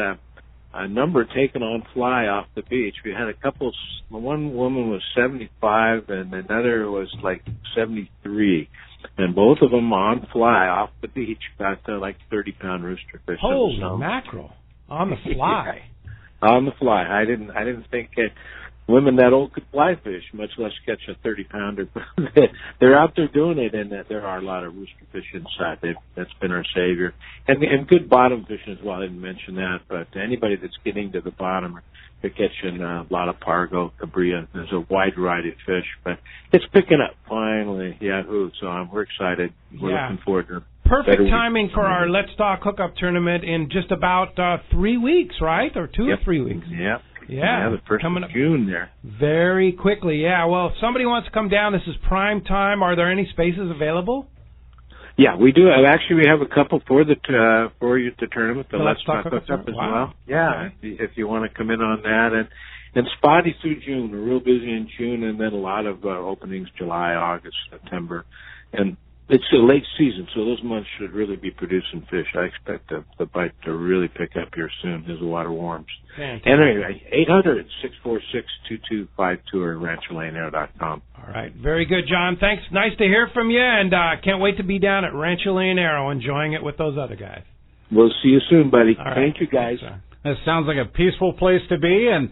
a number taken on fly off the beach. We had a couple. One woman was 75 and another was like 73, and both of them on fly off the beach. Got 30-pound rooster fish. Holy mackerel! On the fly. Yeah. On the fly. I didn't think women that old could fly fish, much less catch a 30-pounder. They're out there doing it, and there are a lot of rooster fish inside. That's been our savior. And good bottom fishing as well. I didn't mention that, but anybody that's getting to the bottom, they're catching a lot of pargo, cabria. There's a wide variety of fish, but it's picking up finally. Yahoo! So we're excited. We're looking forward to perfect timing for our Let's Talk Hookup tournament in just about 3 weeks, right? Or 2 or 3 weeks. Yep. Yeah, the first of June there. Very quickly, yeah. Well, if somebody wants to come down, this is prime time. Are there any spaces available? Yeah, we do. Actually, we have a couple for the tournament, the Let's Talk Hookup as well. Yeah, okay. If you want to come in on that. And spotty through June. We're real busy in June, and then a lot of openings July, August, September. And It's a late season, so those months should really be producing fish. I expect the bite to really pick up here soon as the water warms. Fantastic. And anyway, 800-646-2252 or RanchoLeonero.com. All right. Very good, John. Thanks. Nice to hear from you, and can't wait to be down at Rancho Leonero enjoying it with those other guys. We'll see you soon, buddy. All right. Thank you, guys. That sounds like a peaceful place to be. And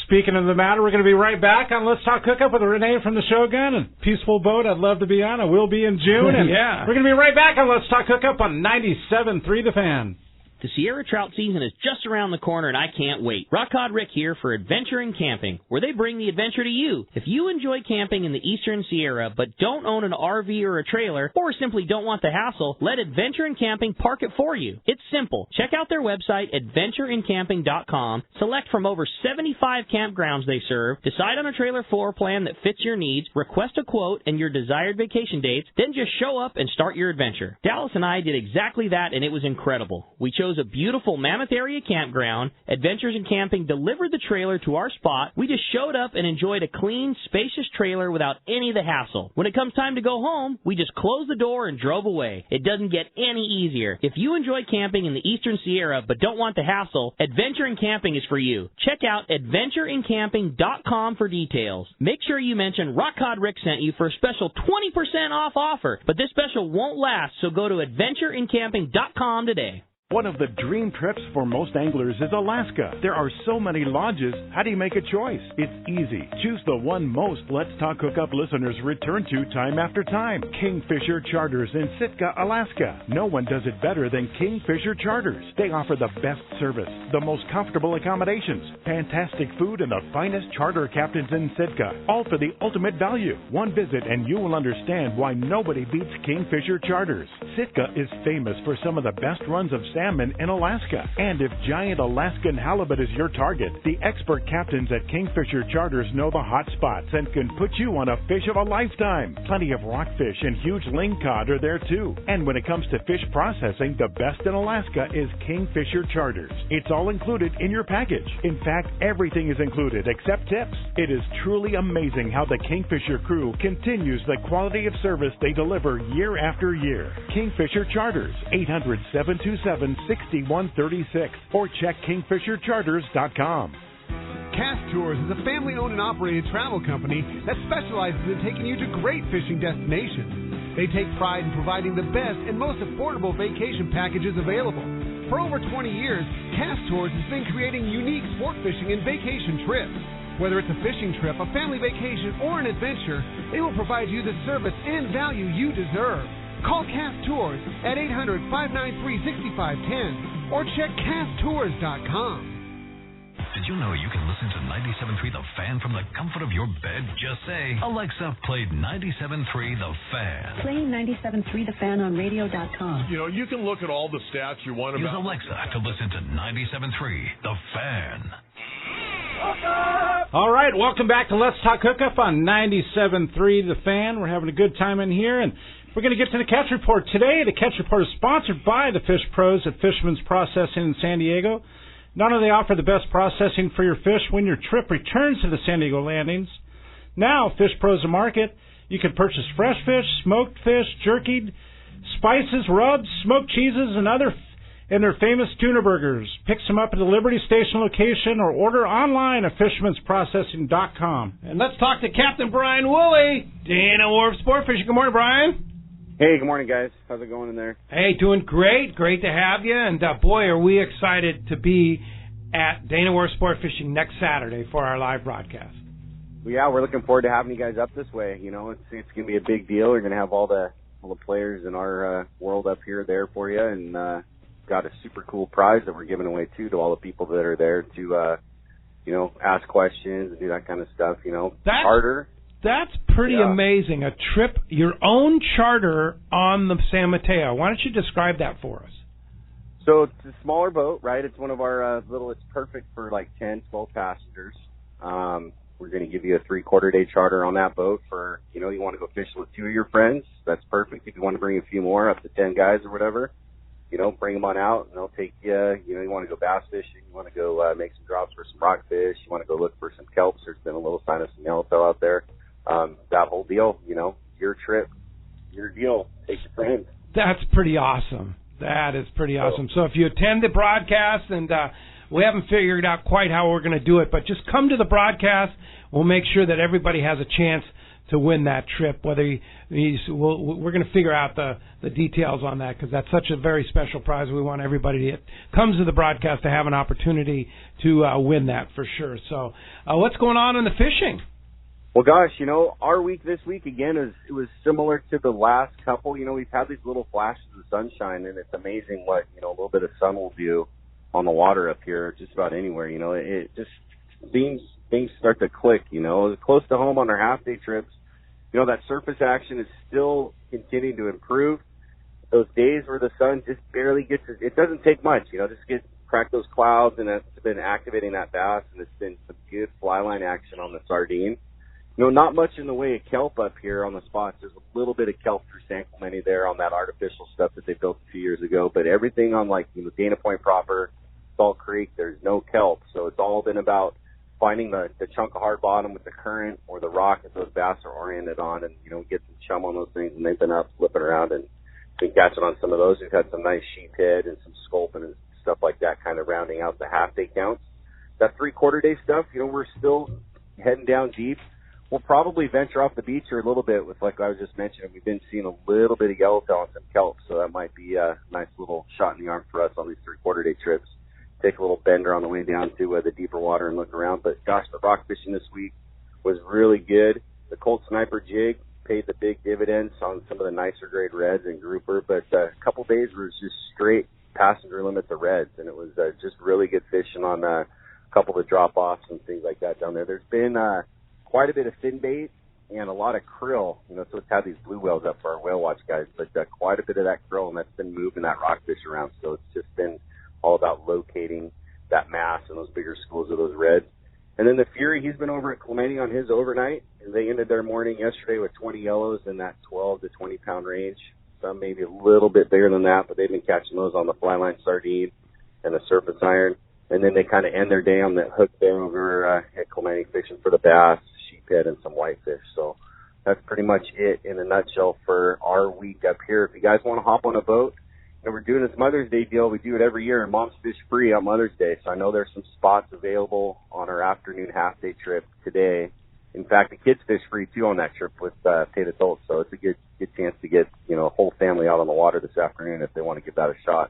speaking of the matter, we're going to be right back on Let's Talk Hookup with Renee from the Shogun. A peaceful boat I'd love to be on. I will be in June. And yeah. We're going to be right back on Let's Talk Hookup on 97.3 The Fan. The Sierra trout season is just around the corner, and I can't wait. Rock Cod Rick here for Adventure in Camping, where they bring the adventure to you. If you enjoy camping in the Eastern Sierra but don't own an RV or a trailer, or simply don't want the hassle, let Adventure in Camping park it for you. It's simple. Check out their website, adventureincamping.com, select from over 75 campgrounds they serve, decide on a trailer floor plan that fits your needs, request a quote and your desired vacation dates, then just show up and start your adventure. Dallas and I did exactly that, and it was incredible. We chose a beautiful Mammoth Area campground. Adventures in Camping delivered the trailer to our spot. We just showed up and enjoyed a clean, spacious trailer without any of the hassle. When it comes time to go home, we just closed the door and drove away. It doesn't get any easier. If you enjoy camping in the Eastern Sierra but don't want the hassle, Adventure in Camping is for you. Check out adventureincamping.com for details. Make sure you mention Rock Cod Rick sent you for a special 20% off offer. But this special won't last, so go to adventureincamping.com today. One of the dream trips for most anglers is Alaska. There are so many lodges. How do you make a choice? It's easy. Choose the one most Let's Talk Hookup listeners return to time after time. Kingfisher Charters in Sitka, Alaska. No one does it better than Kingfisher Charters. They offer the best service, the most comfortable accommodations, fantastic food, and the finest charter captains in Sitka. All for the ultimate value. One visit and you will understand why nobody beats Kingfisher Charters. Sitka is famous for some of the best runs of salmon in Alaska. And if giant Alaskan halibut is your target, the expert captains at Kingfisher Charters know the hot spots and can put you on a fish of a lifetime. Plenty of rockfish and huge lingcod are there too. And when it comes to fish processing, the best in Alaska is Kingfisher Charters. It's all included in your package. In fact, everything is included except tips. It is truly amazing how the Kingfisher crew continues the quality of service they deliver year after year. Kingfisher Charters, 800-727-6136 or check kingfishercharters.com. Cast Tours is a family-owned and operated travel company that specializes in taking you to great fishing destinations. They take pride in providing the best and most affordable vacation packages available. For over 20 years, Cast Tours has been creating unique sport fishing and vacation trips. Whether it's a fishing trip, a family vacation, or an adventure, they will provide you the service and value you deserve. Call Cast Tours at 800-593-6510 or check casttours.com. Did you know you can listen to 97.3 The Fan from the comfort of your bed? Just say, Alexa, play 97.3 The Fan. Play 97.3 The Fan on radio.com. You know, you can look at all the stats you want Use about... Alexa to listen to 97.3 The Fan. All right, welcome back to Let's Talk Hookup on 97.3 The Fan. We're having a good time in here, and we're going to get to the Catch Report today. The Catch Report is sponsored by the Fish Pros at Fisherman's Processing in San Diego. Not only offer the best processing for your fish when your trip returns to the San Diego landings, now Fish Pros market, you can purchase fresh fish, smoked fish, jerkied, spices, rubs, smoked cheeses, and their famous tuna burgers. Pick some up at the Liberty Station location or order online at fishermansprocessing.com. And let's talk to Captain Brian Woolley, Dana Wharf Sport Fishing. Good morning, Brian. Hey, good morning, guys. How's it going in there? Hey, doing great. Great to have you. And boy, are we excited to be at Dana Wharf Sport Fishing next Saturday for our live broadcast. Well, yeah, we're looking forward to having you guys up this way. You know, it's going to be a big deal. We're going to have all the players in our world up here there for you, and got a super cool prize that we're giving away too to all the people that are there to ask questions and do that kind of stuff. You know, charter. That's pretty amazing. A trip, your own charter on the San Mateo. Why don't you describe that for us? So it's a smaller boat, right? It's one of our it's perfect for like 10, 12 passengers. We're going to give you a 3/4 day charter on that boat for, you want to go fishing with 2 of your friends. That's perfect. If you want to bring a few more, up to 10 guys or whatever, bring them on out and they'll take you. You want to go bass fishing. You want to go make some drops for some rockfish. You want to go look for some kelps. There's been a little sign of some yellowtail out there. That whole deal, your trip, your deal. Take your friends. That's pretty awesome. That is pretty awesome. So if you attend the broadcast, and we haven't figured out quite how we're going to do it, but just come to the broadcast. We'll make sure that everybody has a chance to win that trip. We're going to figure out the details on that, because that's such a very special prize. We want everybody that comes to the broadcast to have an opportunity to win that for sure. So what's going on in the fishing? Well, gosh, our week this week, again, it was similar to the last couple. We've had these little flashes of sunshine, and it's amazing what, a little bit of sun will do on the water up here, just about anywhere. It just things start to click, Close to home on our half-day trips, that surface action is still continuing to improve. Those days where the sun just barely gets it doesn't take much, just crack those clouds, and that's been activating that bass, and it's been some good fly line action on the sardine. Not much in the way of kelp up here on the spots. There's a little bit of kelp through San Clemente there on that artificial stuff that they built a few years ago, but everything on Dana Point proper, Salt Creek, there's no kelp. So it's all been about finding the chunk of hard bottom with the current or the rock that those bass are oriented on, and, get some chum on those things, and they've been up flipping around and been catching on some of those. We've had some nice sheephead and some sculpin and stuff like that kind of rounding out the half-day counts. That three-quarter-day stuff, we're still heading down deep. We'll probably venture off the beach here a little bit with, like I was just mentioning, we've been seeing a little bit of yellowtail and some kelp, so that might be a nice little shot in the arm for us on these three-quarter-day trips. Take a little bender on the way down to the deeper water and look around. But, gosh, the rock fishing this week was really good. The Colt Sniper jig paid the big dividends on some of the nicer grade reds and grouper, but a couple days where it was just straight passenger limits of reds, and it was just really good fishing on a couple of the drop-offs and things like that down there. There's been quite a bit of fin bait and a lot of krill, so it's had these blue whales up for our whale watch guys, but quite a bit of that krill, and that's been moving that rockfish around. So it's just been all about locating that mass and those bigger schools of those reds. And then the Fury, he's been over at Clemente on his overnight, and they ended their morning yesterday with 20 yellows in that 12 to 20 pound range. Some maybe a little bit bigger than that, but they've been catching those on the fly line sardine and the surface iron. And then they kind of end their day on that hook there over at Clemente fishing for the bass, sheephead, and some whitefish. So that's pretty much it in a nutshell for our week up here. If you guys want to hop on a boat, and we're doing this Mother's Day deal. We do it every year, and Mom's Fish Free on Mother's Day. So I know there's some spots available on our afternoon half-day trip today. In fact, the kids fish free, too, on that trip with paid adults. So it's a good chance to get, a whole family out on the water this afternoon if they want to give that a shot.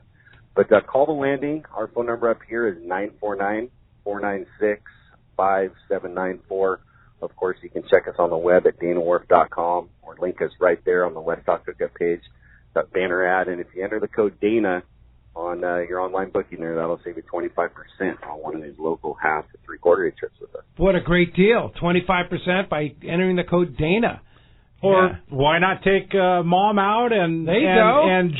But call the landing. Our phone number up here is 949-496-5794. Of course, you can check us on the web at danawharf.com or link us right there on the West Talk Hookup page. That banner ad, and if you enter the code DANA on your online booking there, that'll save you 25% on one of these local half to three-quarter-day trips with us. What a great deal. 25% by entering the code DANA. Or why not take Mom out and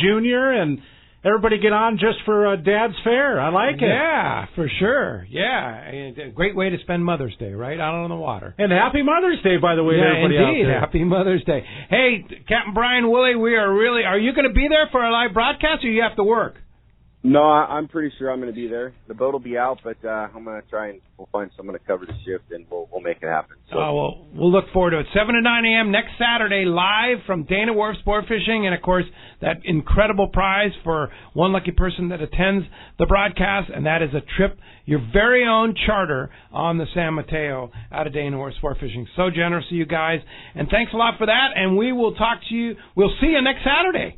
Junior and everybody get on just for Dad's Fair? I like it. Yeah, for sure. Yeah, a great way to spend Mother's Day, right, out on the water. And happy Mother's Day, by the way, to everybody indeed. out there. Happy Mother's Day. Hey, Captain Brian Woolley, are you going to be there for our live broadcast, or you have to work? No, I'm pretty sure I'm going to be there. The boat will be out, but I'm going to try and we'll find someone to cover the shift, and we'll make it happen. So. Well, we'll look forward to it. 7 to 9 a.m. next Saturday, live from Dana Wharf Sport Fishing, and, of course, that incredible prize for one lucky person that attends the broadcast, and that is a trip, your very own charter on the San Mateo out of Dana Wharf Sport Fishing. So generous of you guys, and thanks a lot for that, and we will talk to you. We'll see you next Saturday.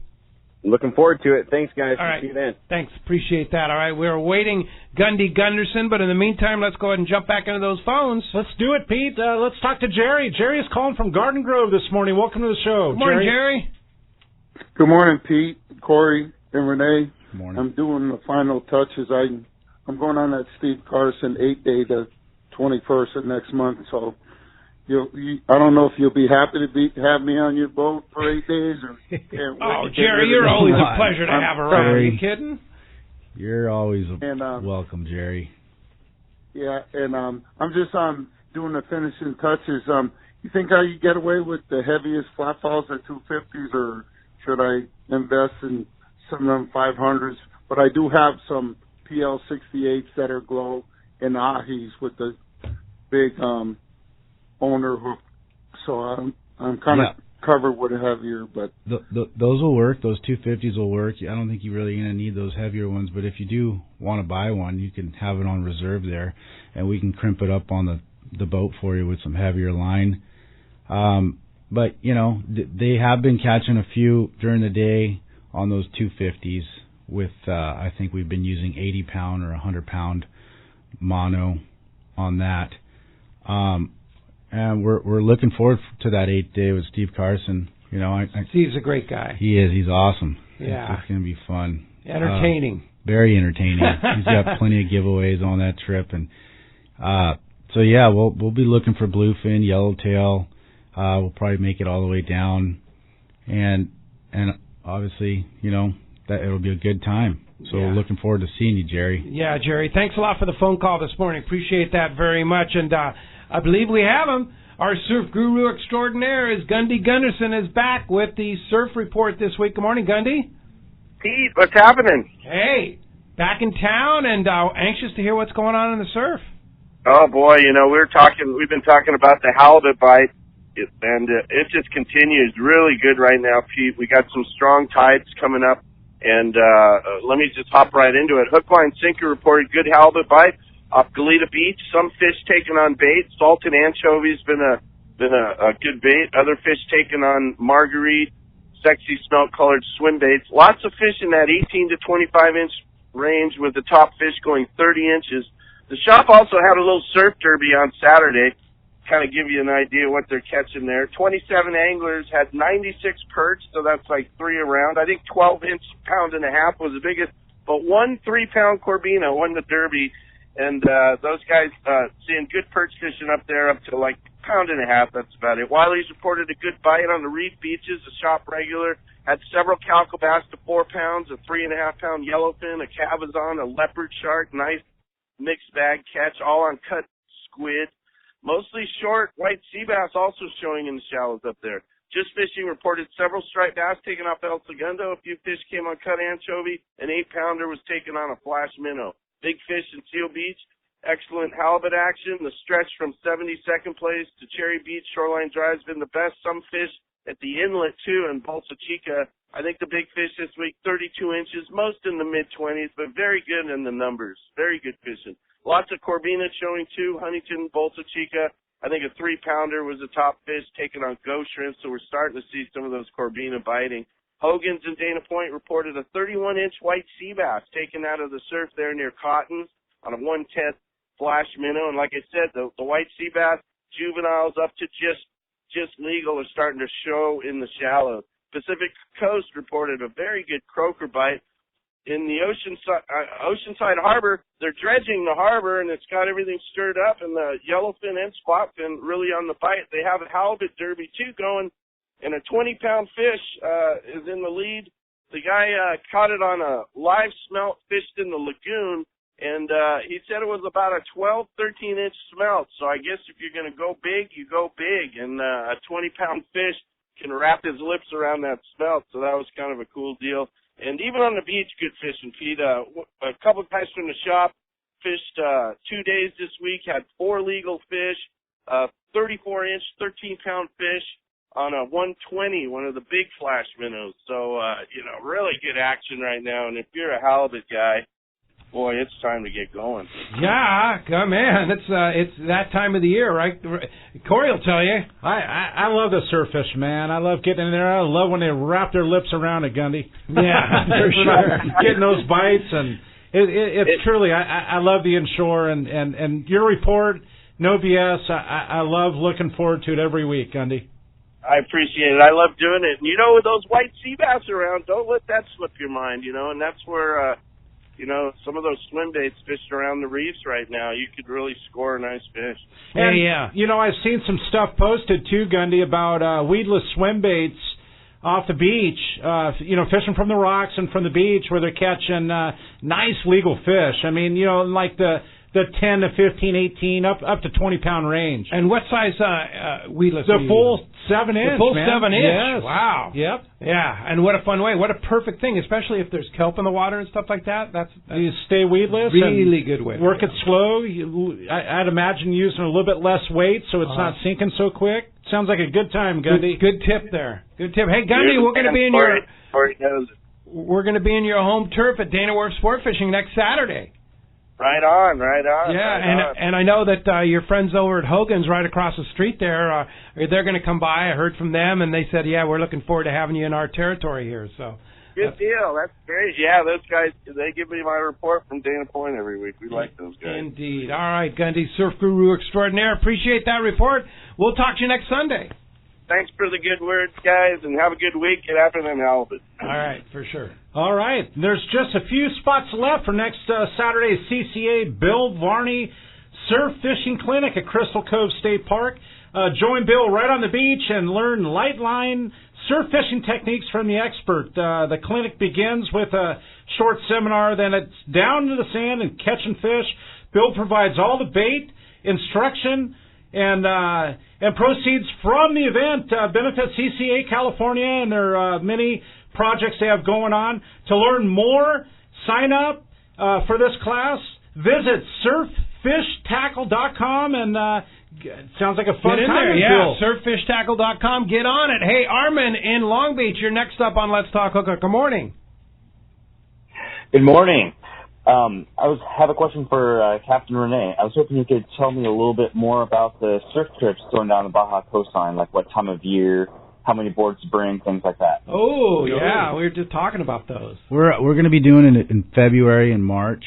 Looking forward to it. Thanks, guys. All right. See you then. Thanks. Appreciate that. All right. We're awaiting Gundy Gunderson, but in the meantime, let's go ahead and jump back into those phones. Let's do it, Pete. Let's talk to Jerry. Jerry is calling from Garden Grove this morning. Welcome to the show. Good morning, Jerry. Good morning, Pete, Corey, and Renee. Good morning. I'm doing the final touches. I'm going on that Steve Carson 8-day the 21st of next month, so I don't know if you'll be happy to have me on your boat for 8 days. Or Jerry, you're always a pleasure to have around. Are you kidding? You're always welcome, Jerry. Yeah, and I'm just doing the finishing touches. You think I could get away with the heaviest flatfalls at 250s, or should I invest in some of them 500s? But I do have some PL68s that are glow and ahis with the big owner hook, so I'm kind of covered with a heavier, but those will work. Those 250s will work. I don't think you're really going to need those heavier ones, but if you do want to buy one, you can have it on reserve there, and we can crimp it up on the boat for you with some heavier line. But, you know, they have been catching a few during the day on those 250s with, I think we've been using 80-pound or 100-pound mono on that. And we're looking forward to that 8th day with Steve Carson. You know, Steve's a great guy. He is. He's awesome. Yeah. It's going to be fun. Entertaining. Very entertaining. He's got plenty of giveaways on that trip, and so yeah, we'll be looking for bluefin, yellowtail. We'll probably make it all the way down, and obviously, you know, that it'll be a good time. So we're looking forward to seeing you, Jerry. Yeah, Jerry. Thanks a lot for the phone call this morning. Appreciate that very much. And I believe we have him. Our surf guru extraordinaire is Gundy Gunderson is back with the surf report this week. Good morning, Gundy. Pete, what's happening? Hey, back in town and anxious to hear what's going on in the surf. Oh boy, you know, we've been talking about the halibut bite, and it just continues really good right now, Pete. We got some strong tides coming up, and let me just hop right into it. Hook, line, sinker reported good halibut bite off Goleta Beach. Some fish taken on bait. Salted anchovies been a good bait. Other fish taken on marguerite, sexy smelt-colored swim baits. Lots of fish in that 18 to 25-inch range, with the top fish going 30 inches. The shop also had a little surf derby on Saturday, kind of give you an idea what they're catching there. 27 anglers had 96 perch, so that's like 3 a round. I think 12-inch, pound and a half was the biggest, but 1 3-pound Corbina won the derby, and those guys seeing good perch fishing up there up to like pound and a half. That's about it. Wiley's reported a good bite on the reef beaches. The shop regular had several calico bass to 4 pounds, a 3.5-pound yellowfin, a cabezon, a leopard shark, nice mixed bag catch, all on cut squid. Mostly short white sea bass also showing in the shallows up there. Just Fishing reported several striped bass taken off El Segundo. A few fish came on cut anchovy. An 8-pounder was taken on a flash minnow. Big fish in Seal Beach. Excellent halibut action. The stretch from 72nd place to Cherry Beach Shoreline Drive has been the best. Some fish at the inlet, too, in Bolsa Chica. I think the big fish this week, 32 inches, most in the mid-20s, but very good in the numbers. Very good fishing. Lots of Corbina showing, too. Huntington, Bolsa Chica. I think a 3-pounder was the top fish taken on ghost shrimp, so we're starting to see some of those Corbina biting. Hogan's in Dana Point reported a 31-inch white sea bass taken out of the surf there near Cotton's on a 1/10 flash minnow. And like I said, the white sea bass juveniles up to just legal are starting to show in the shallows. Pacific Coast reported a very good croaker bite. In the Oceanside Harbor, they're dredging the harbor, and it's got everything stirred up, and the yellowfin and spotfin really on the bite. They have a halibut derby, too, going, and a 20-pound fish is in the lead. The guy caught it on a live smelt fished in the lagoon, and he said it was about a 12, 13-inch smelt. So I guess if you're going to go big, you go big, and a 20-pound fish can wrap his lips around that smelt, so that was kind of a cool deal. And even on the beach, good fishing, Pete. A couple of guys from the shop fished 2 days this week, had 4 legal fish, 34-inch, 13-pound fish on a 120, one of the big flash minnows. So, really good action right now. And if you're a halibut guy, boy, it's time to get going. Yeah, man, it's that time of the year, right? Corey will tell you. I love the surf fish, man. I love getting in there. I love when they wrap their lips around it, Gundy. Yeah, for sure. Getting those bites, and it's truly, I love the inshore, and your report, no BS. I love looking forward to it every week, Gundy. I appreciate it. I love doing it. And, with those white sea bass around, don't let that slip your mind, and that's where... some of those swim baits fished around the reefs right now, you could really score a nice fish. And, I've seen some stuff posted, too, Gundy, about weedless swim baits off the beach, fishing from the rocks and from the beach where they're catching nice legal fish. I mean, like the the 10 to 15, 18, up to 20-pound range. And what size weedless? The full 7-inch. The full man. 7-inch. Yes. Wow. Yep. Yeah, and what a fun way. What a perfect thing, especially if there's kelp in the water and stuff like that. That's you stay weedless. Really good way. Work it slow. I'd imagine using a little bit less weight so it's not sinking so quick. Sounds like a good time, Gundy. Good tip there. Good tip. Hey, Gundy, we're going to be in we're going to be in your home turf at Dana Wharf Sport Fishing next Saturday. Right on. Yeah, and I know that your friends over at Hogan's right across the street there, they're going to come by. I heard from them, and they said, yeah, we're looking forward to having you in our territory here. So good deal. That's great. Yeah, those guys, they give me my report from Dana Point every week. We like those guys. Indeed. All right, Gundy, surf guru extraordinaire. Appreciate that report. We'll talk to you next Sunday. Thanks for the good words, guys, and have a good week. Get after them halibut. All right, for sure. All right. There's just a few spots left for next Saturday's CCA Bill Varney Surf Fishing Clinic at Crystal Cove State Park. Join Bill right on the beach and learn light line surf fishing techniques from the expert. The clinic begins with a short seminar, then it's down to the sand and catching fish. Bill provides all the bait, instruction, and proceeds from the event benefit CCA California and their many projects they have going on. To learn more, sign up for this class. Visit surffishtackle.com and it sounds like a fun time. Yeah, surffishtackle.com. Get on it. Hey, Armin in Long Beach, you're next up on Let's Talk Hookup. Good morning. Good morning. I have a question for Captain Renee. I was hoping you could tell me a little bit more about the surf trips going down the Baja coastline, like what time of year, how many boards to bring, things like that. Oh, yeah, we were just talking about those. We're going to be doing it in February and March.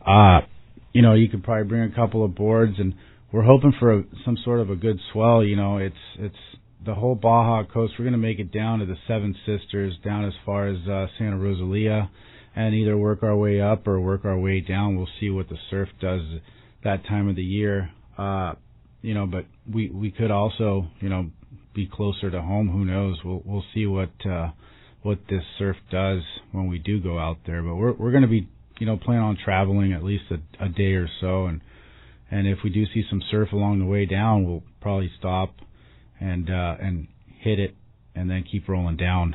You could probably bring a couple of boards, and we're hoping for some sort of a good swell. It's the whole Baja coast. We're going to make it down to the Seven Sisters, down as far as Santa Rosalia, and either work our way up or work our way down. We'll see what the surf does that time of the year. But we could also, be closer to home. Who knows? We'll see what this surf does when we do go out there. But we're going to be, planning on traveling at least a day or so, and if we do see some surf along the way down, we'll probably stop and hit it and then keep rolling down.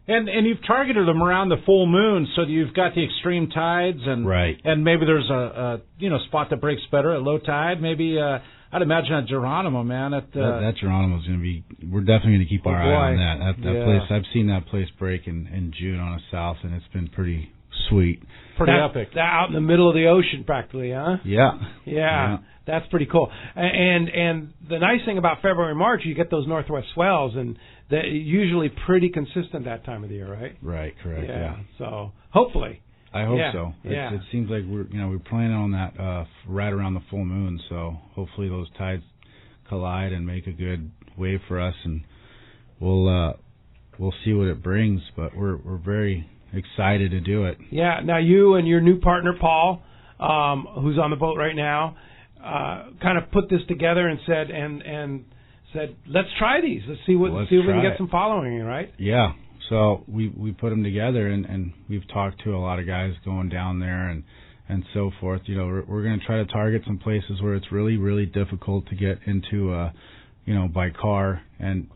And you've targeted them around the full moon, so you've got the extreme tides, and right. And maybe there's a spot that breaks better at low tide. Maybe I'd imagine at Geronimo, man. That Geronimo's going to be. We're definitely going to keep our eye on that place. I've seen that place break in June on a south, and it's been pretty sweet. Pretty epic. Out in the middle of the ocean, practically, huh? Yeah. That's pretty cool. And the nice thing about February and March, you get those northwest swells, and they're usually pretty consistent that time of the year, right? Right, correct. Yeah. So hopefully. I hope so. Yeah. It seems like we're planning on that right around the full moon, so hopefully those tides collide and make a good wave for us, and we'll see what it brings. But we're very excited to do it. Yeah. Now you and your new partner Paul, who's on the boat right now, kind of put this together and said, let's try these. Let's see if we can get some following, right? Yeah. So we put them together, and we've talked to a lot of guys going down there and so forth. We're going to try to target some places where it's really, really difficult to get into, by car, and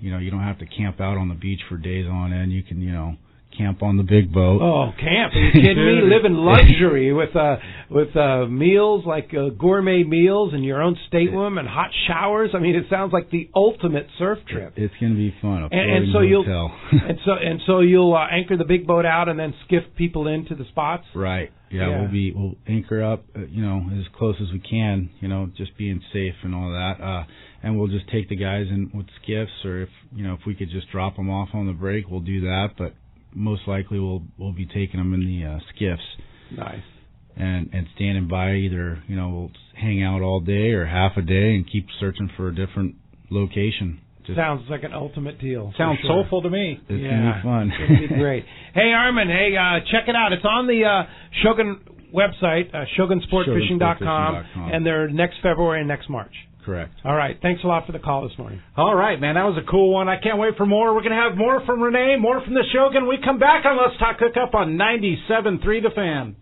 you don't have to camp out on the beach for days on end. You can, camp on the big boat. Oh, camp! Are you kidding me? Live in luxury with meals like gourmet meals and your own stateroom and hot showers. I mean, it sounds like the ultimate surf trip. It's going to be fun. And so you'll anchor the big boat out and then skiff people into the spots. Right. Yeah. We'll anchor up, as close as we can. Just being safe and all that. And we'll just take the guys in with skiffs, or if we could just drop them off on the break, we'll do that. But most likely we'll be taking them in the skiffs. Nice. And standing by, either we'll hang out all day or half a day and keep searching for a different location. Sounds like an ultimate deal. Sounds soulful to me. It's gonna be fun. It's gonna be great. Hey Armin, check it out. It's on the Shogun website, shogunsportfishing.com, and they're next February and next March. Correct. All right. Thanks a lot for the call this morning. All right, man. That was a cool one. I can't wait for more. We're going to have more from Renee, more from the Shogun. We come back on Let's Talk Hookup on 97.3 The Fan.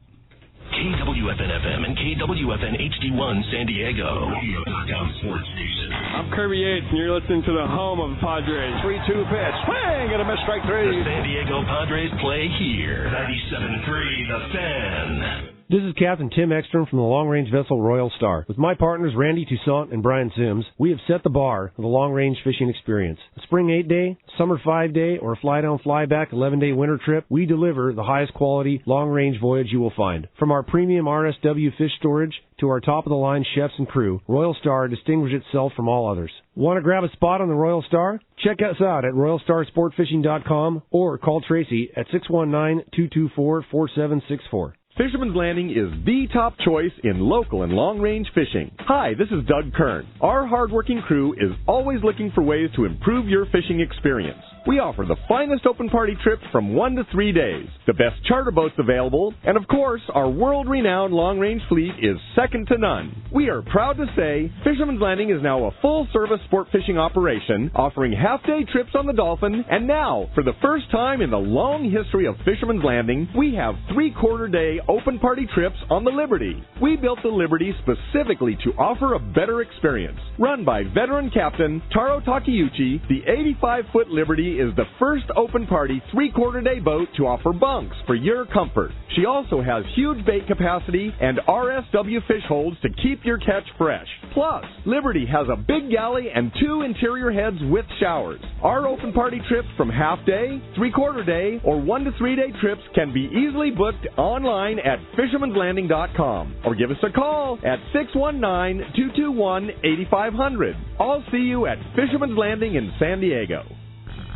KWFN-FM and KWFN HD1 San Diego. Radio.com sports station. I'm Kirby Yates, and you're listening to the home of the Padres. 3-2 pitch. Swing and a miss, strike three. The San Diego Padres play here. 97.3 The Fan. This is Captain Tim Ekstrom from the long-range vessel Royal Star. With my partners Randy Toussaint and Brian Sims, we have set the bar for the long-range fishing experience. A spring 8-day, summer 5-day, or a fly-down, fly-back 11-day winter trip, we deliver the highest quality long-range voyage you will find. From our premium RSW fish storage to our top-of-the-line chefs and crew, Royal Star distinguishes itself from all others. Want to grab a spot on the Royal Star? Check us out at RoyalStarSportFishing.com or call Tracy at 619-224-4764. Fisherman's Landing is the top choice in local and long-range fishing. Hi, this is Doug Kern. Our hardworking crew is always looking for ways to improve your fishing experience. We offer the finest open party trips from 1 to 3 days, the best charter boats available, and of course, our world-renowned long-range fleet is second to none. We are proud to say Fisherman's Landing is now a full-service sport fishing operation, offering half-day trips on the Dolphin, and now, for the first time in the long history of Fisherman's Landing, we have 3-quarter-day open party trips on the Liberty. We built the Liberty specifically to offer a better experience. Run by veteran captain Taro Takeuchi, the 85-foot Liberty is the first open party 3-quarter-day boat to offer bunks for your comfort. She also has huge bait capacity and RSW fish holds to keep your catch fresh. Plus, Liberty has a big galley and 2 interior heads with showers. Our open party trips from half-day, 3-quarter-day, or 1 to 3 day trips can be easily booked online at fishermanslanding.com or give us a call at 619-221-8500. I'll see you at Fisherman's Landing in San Diego.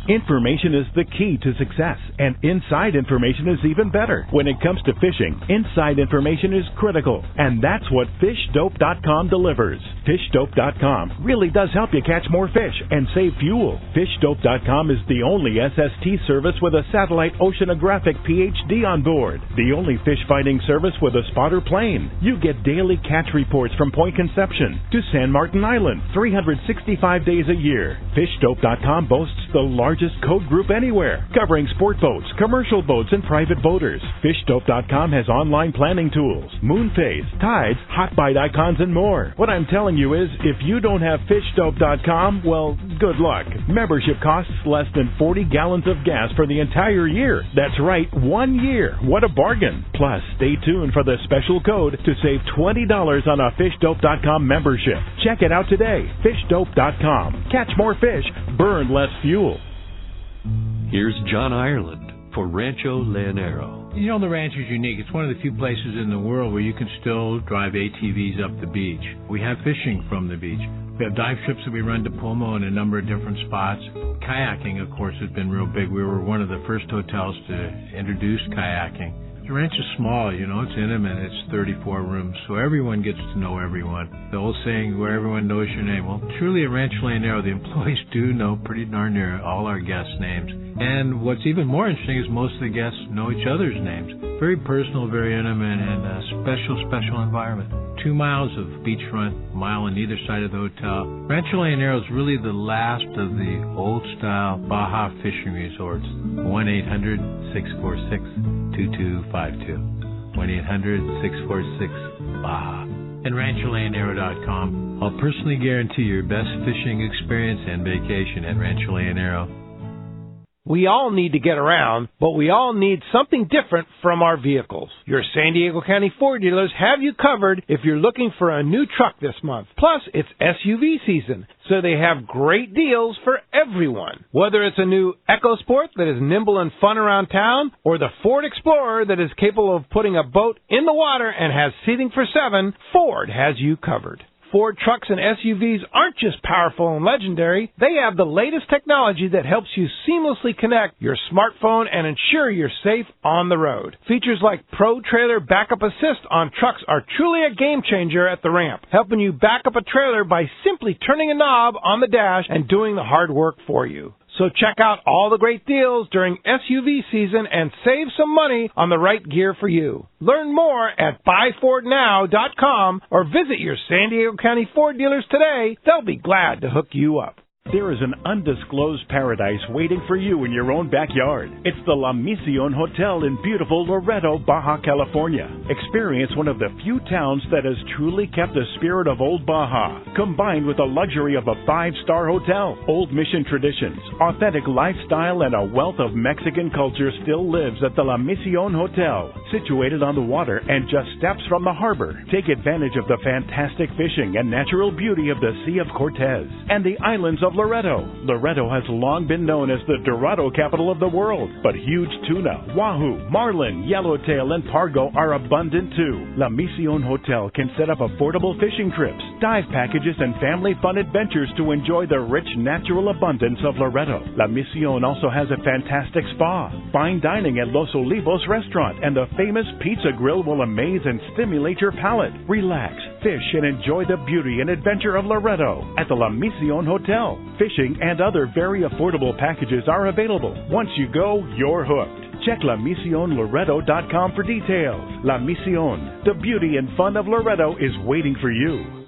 Information is the key to success, and inside information is even better. When it comes to fishing, inside information is critical, and that's what FishDope.com delivers. FishDope.com really does help you catch more fish and save fuel. FishDope.com is the only SST service with a satellite oceanographic PhD on board, the only fish finding service with a spotter plane. You get daily catch reports from Point Conception to San Martin Island, 365 days a year. FishDope.com boasts the largest code group anywhere, covering sport boats, commercial boats, and private boaters. FishDope.com has online planning tools, moon phase, tides, hot bite icons, and more. What I'm telling you is, if you don't have FishDope.com, well, good luck. Membership costs less than 40 gallons of gas for the entire year. That's right, 1 year. What a bargain. Plus, stay tuned for the special code to save $20 on a FishDope.com membership. Check it out today. FishDope.com. Catch more fish, burn less fuel. Here's John Ireland for Rancho Leonero. You know, the ranch is unique. It's one of the few places in the world where you can still drive ATVs up the beach. We have fishing from the beach. We have dive trips that we run to Pomo in a number of different spots. Kayaking, of course, has been real big. We were one of the first hotels to introduce kayaking. The ranch is small, you know, it's intimate. It's 34 rooms, so everyone gets to know everyone. The old saying, where everyone knows your name. Well, truly at Rancho Leonero, the employees do know pretty darn near all our guests' names. And what's even more interesting is most of the guests know each other's names. Very personal, very intimate, and a special environment. 2 miles of beachfront, a mile on either side of the hotel. Rancho Leonero is really the last of the old-style Baja fishing resorts. 1-800-646-2252. 1-800-646-BAHA. And RanchoLeonero.com. I'll personally guarantee your best fishing experience and vacation at Rancho Leonero. We all need to get around, but we all need something different from our vehicles. Your San Diego County Ford dealers have you covered if you're looking for a new truck this month. Plus, it's SUV season, so they have great deals for everyone. Whether it's a new EcoSport that is nimble and fun around town, or the Ford Explorer that is capable of putting a boat in the water and has seating for 7, Ford has you covered. Ford trucks and SUVs aren't just powerful and legendary. They have the latest technology that helps you seamlessly connect your smartphone and ensure you're safe on the road. Features like Pro Trailer Backup Assist on trucks are truly a game changer at the ramp, helping you back up a trailer by simply turning a knob on the dash and doing the hard work for you. So check out all the great deals during SUV season and save some money on the right gear for you. Learn more at buyfordnow.com or visit your San Diego County Ford dealers today. They'll be glad to hook you up. There is an undisclosed paradise waiting for you in your own backyard. It's the La Misión Hotel in beautiful Loreto, Baja California. Experience one of the few towns that has truly kept the spirit of old Baja, combined with the luxury of a 5-star hotel. Old mission traditions, authentic lifestyle, and a wealth of Mexican culture still lives at the La Misión Hotel. Situated on the water and just steps from the harbor, take advantage of the fantastic fishing and natural beauty of the Sea of Cortez and the islands of Loreto. Loreto has long been known as the Dorado capital of the world, but huge tuna, wahoo, marlin, yellowtail, and pargo are abundant too. La Misión Hotel can set up affordable fishing trips, dive packages, and family fun adventures to enjoy the rich natural abundance of Loreto. La Misión also has a fantastic spa, fine dining at Los Olivos restaurant, and the famous pizza grill will amaze and stimulate your palate. Relax, fish, and enjoy the beauty and adventure of Loreto at the La Misión Hotel. Fishing and other very affordable packages are available. Once you go, you're hooked. Check LaMisionLoreto.com for details. La Misión, the beauty and fun of Loreto is waiting for you.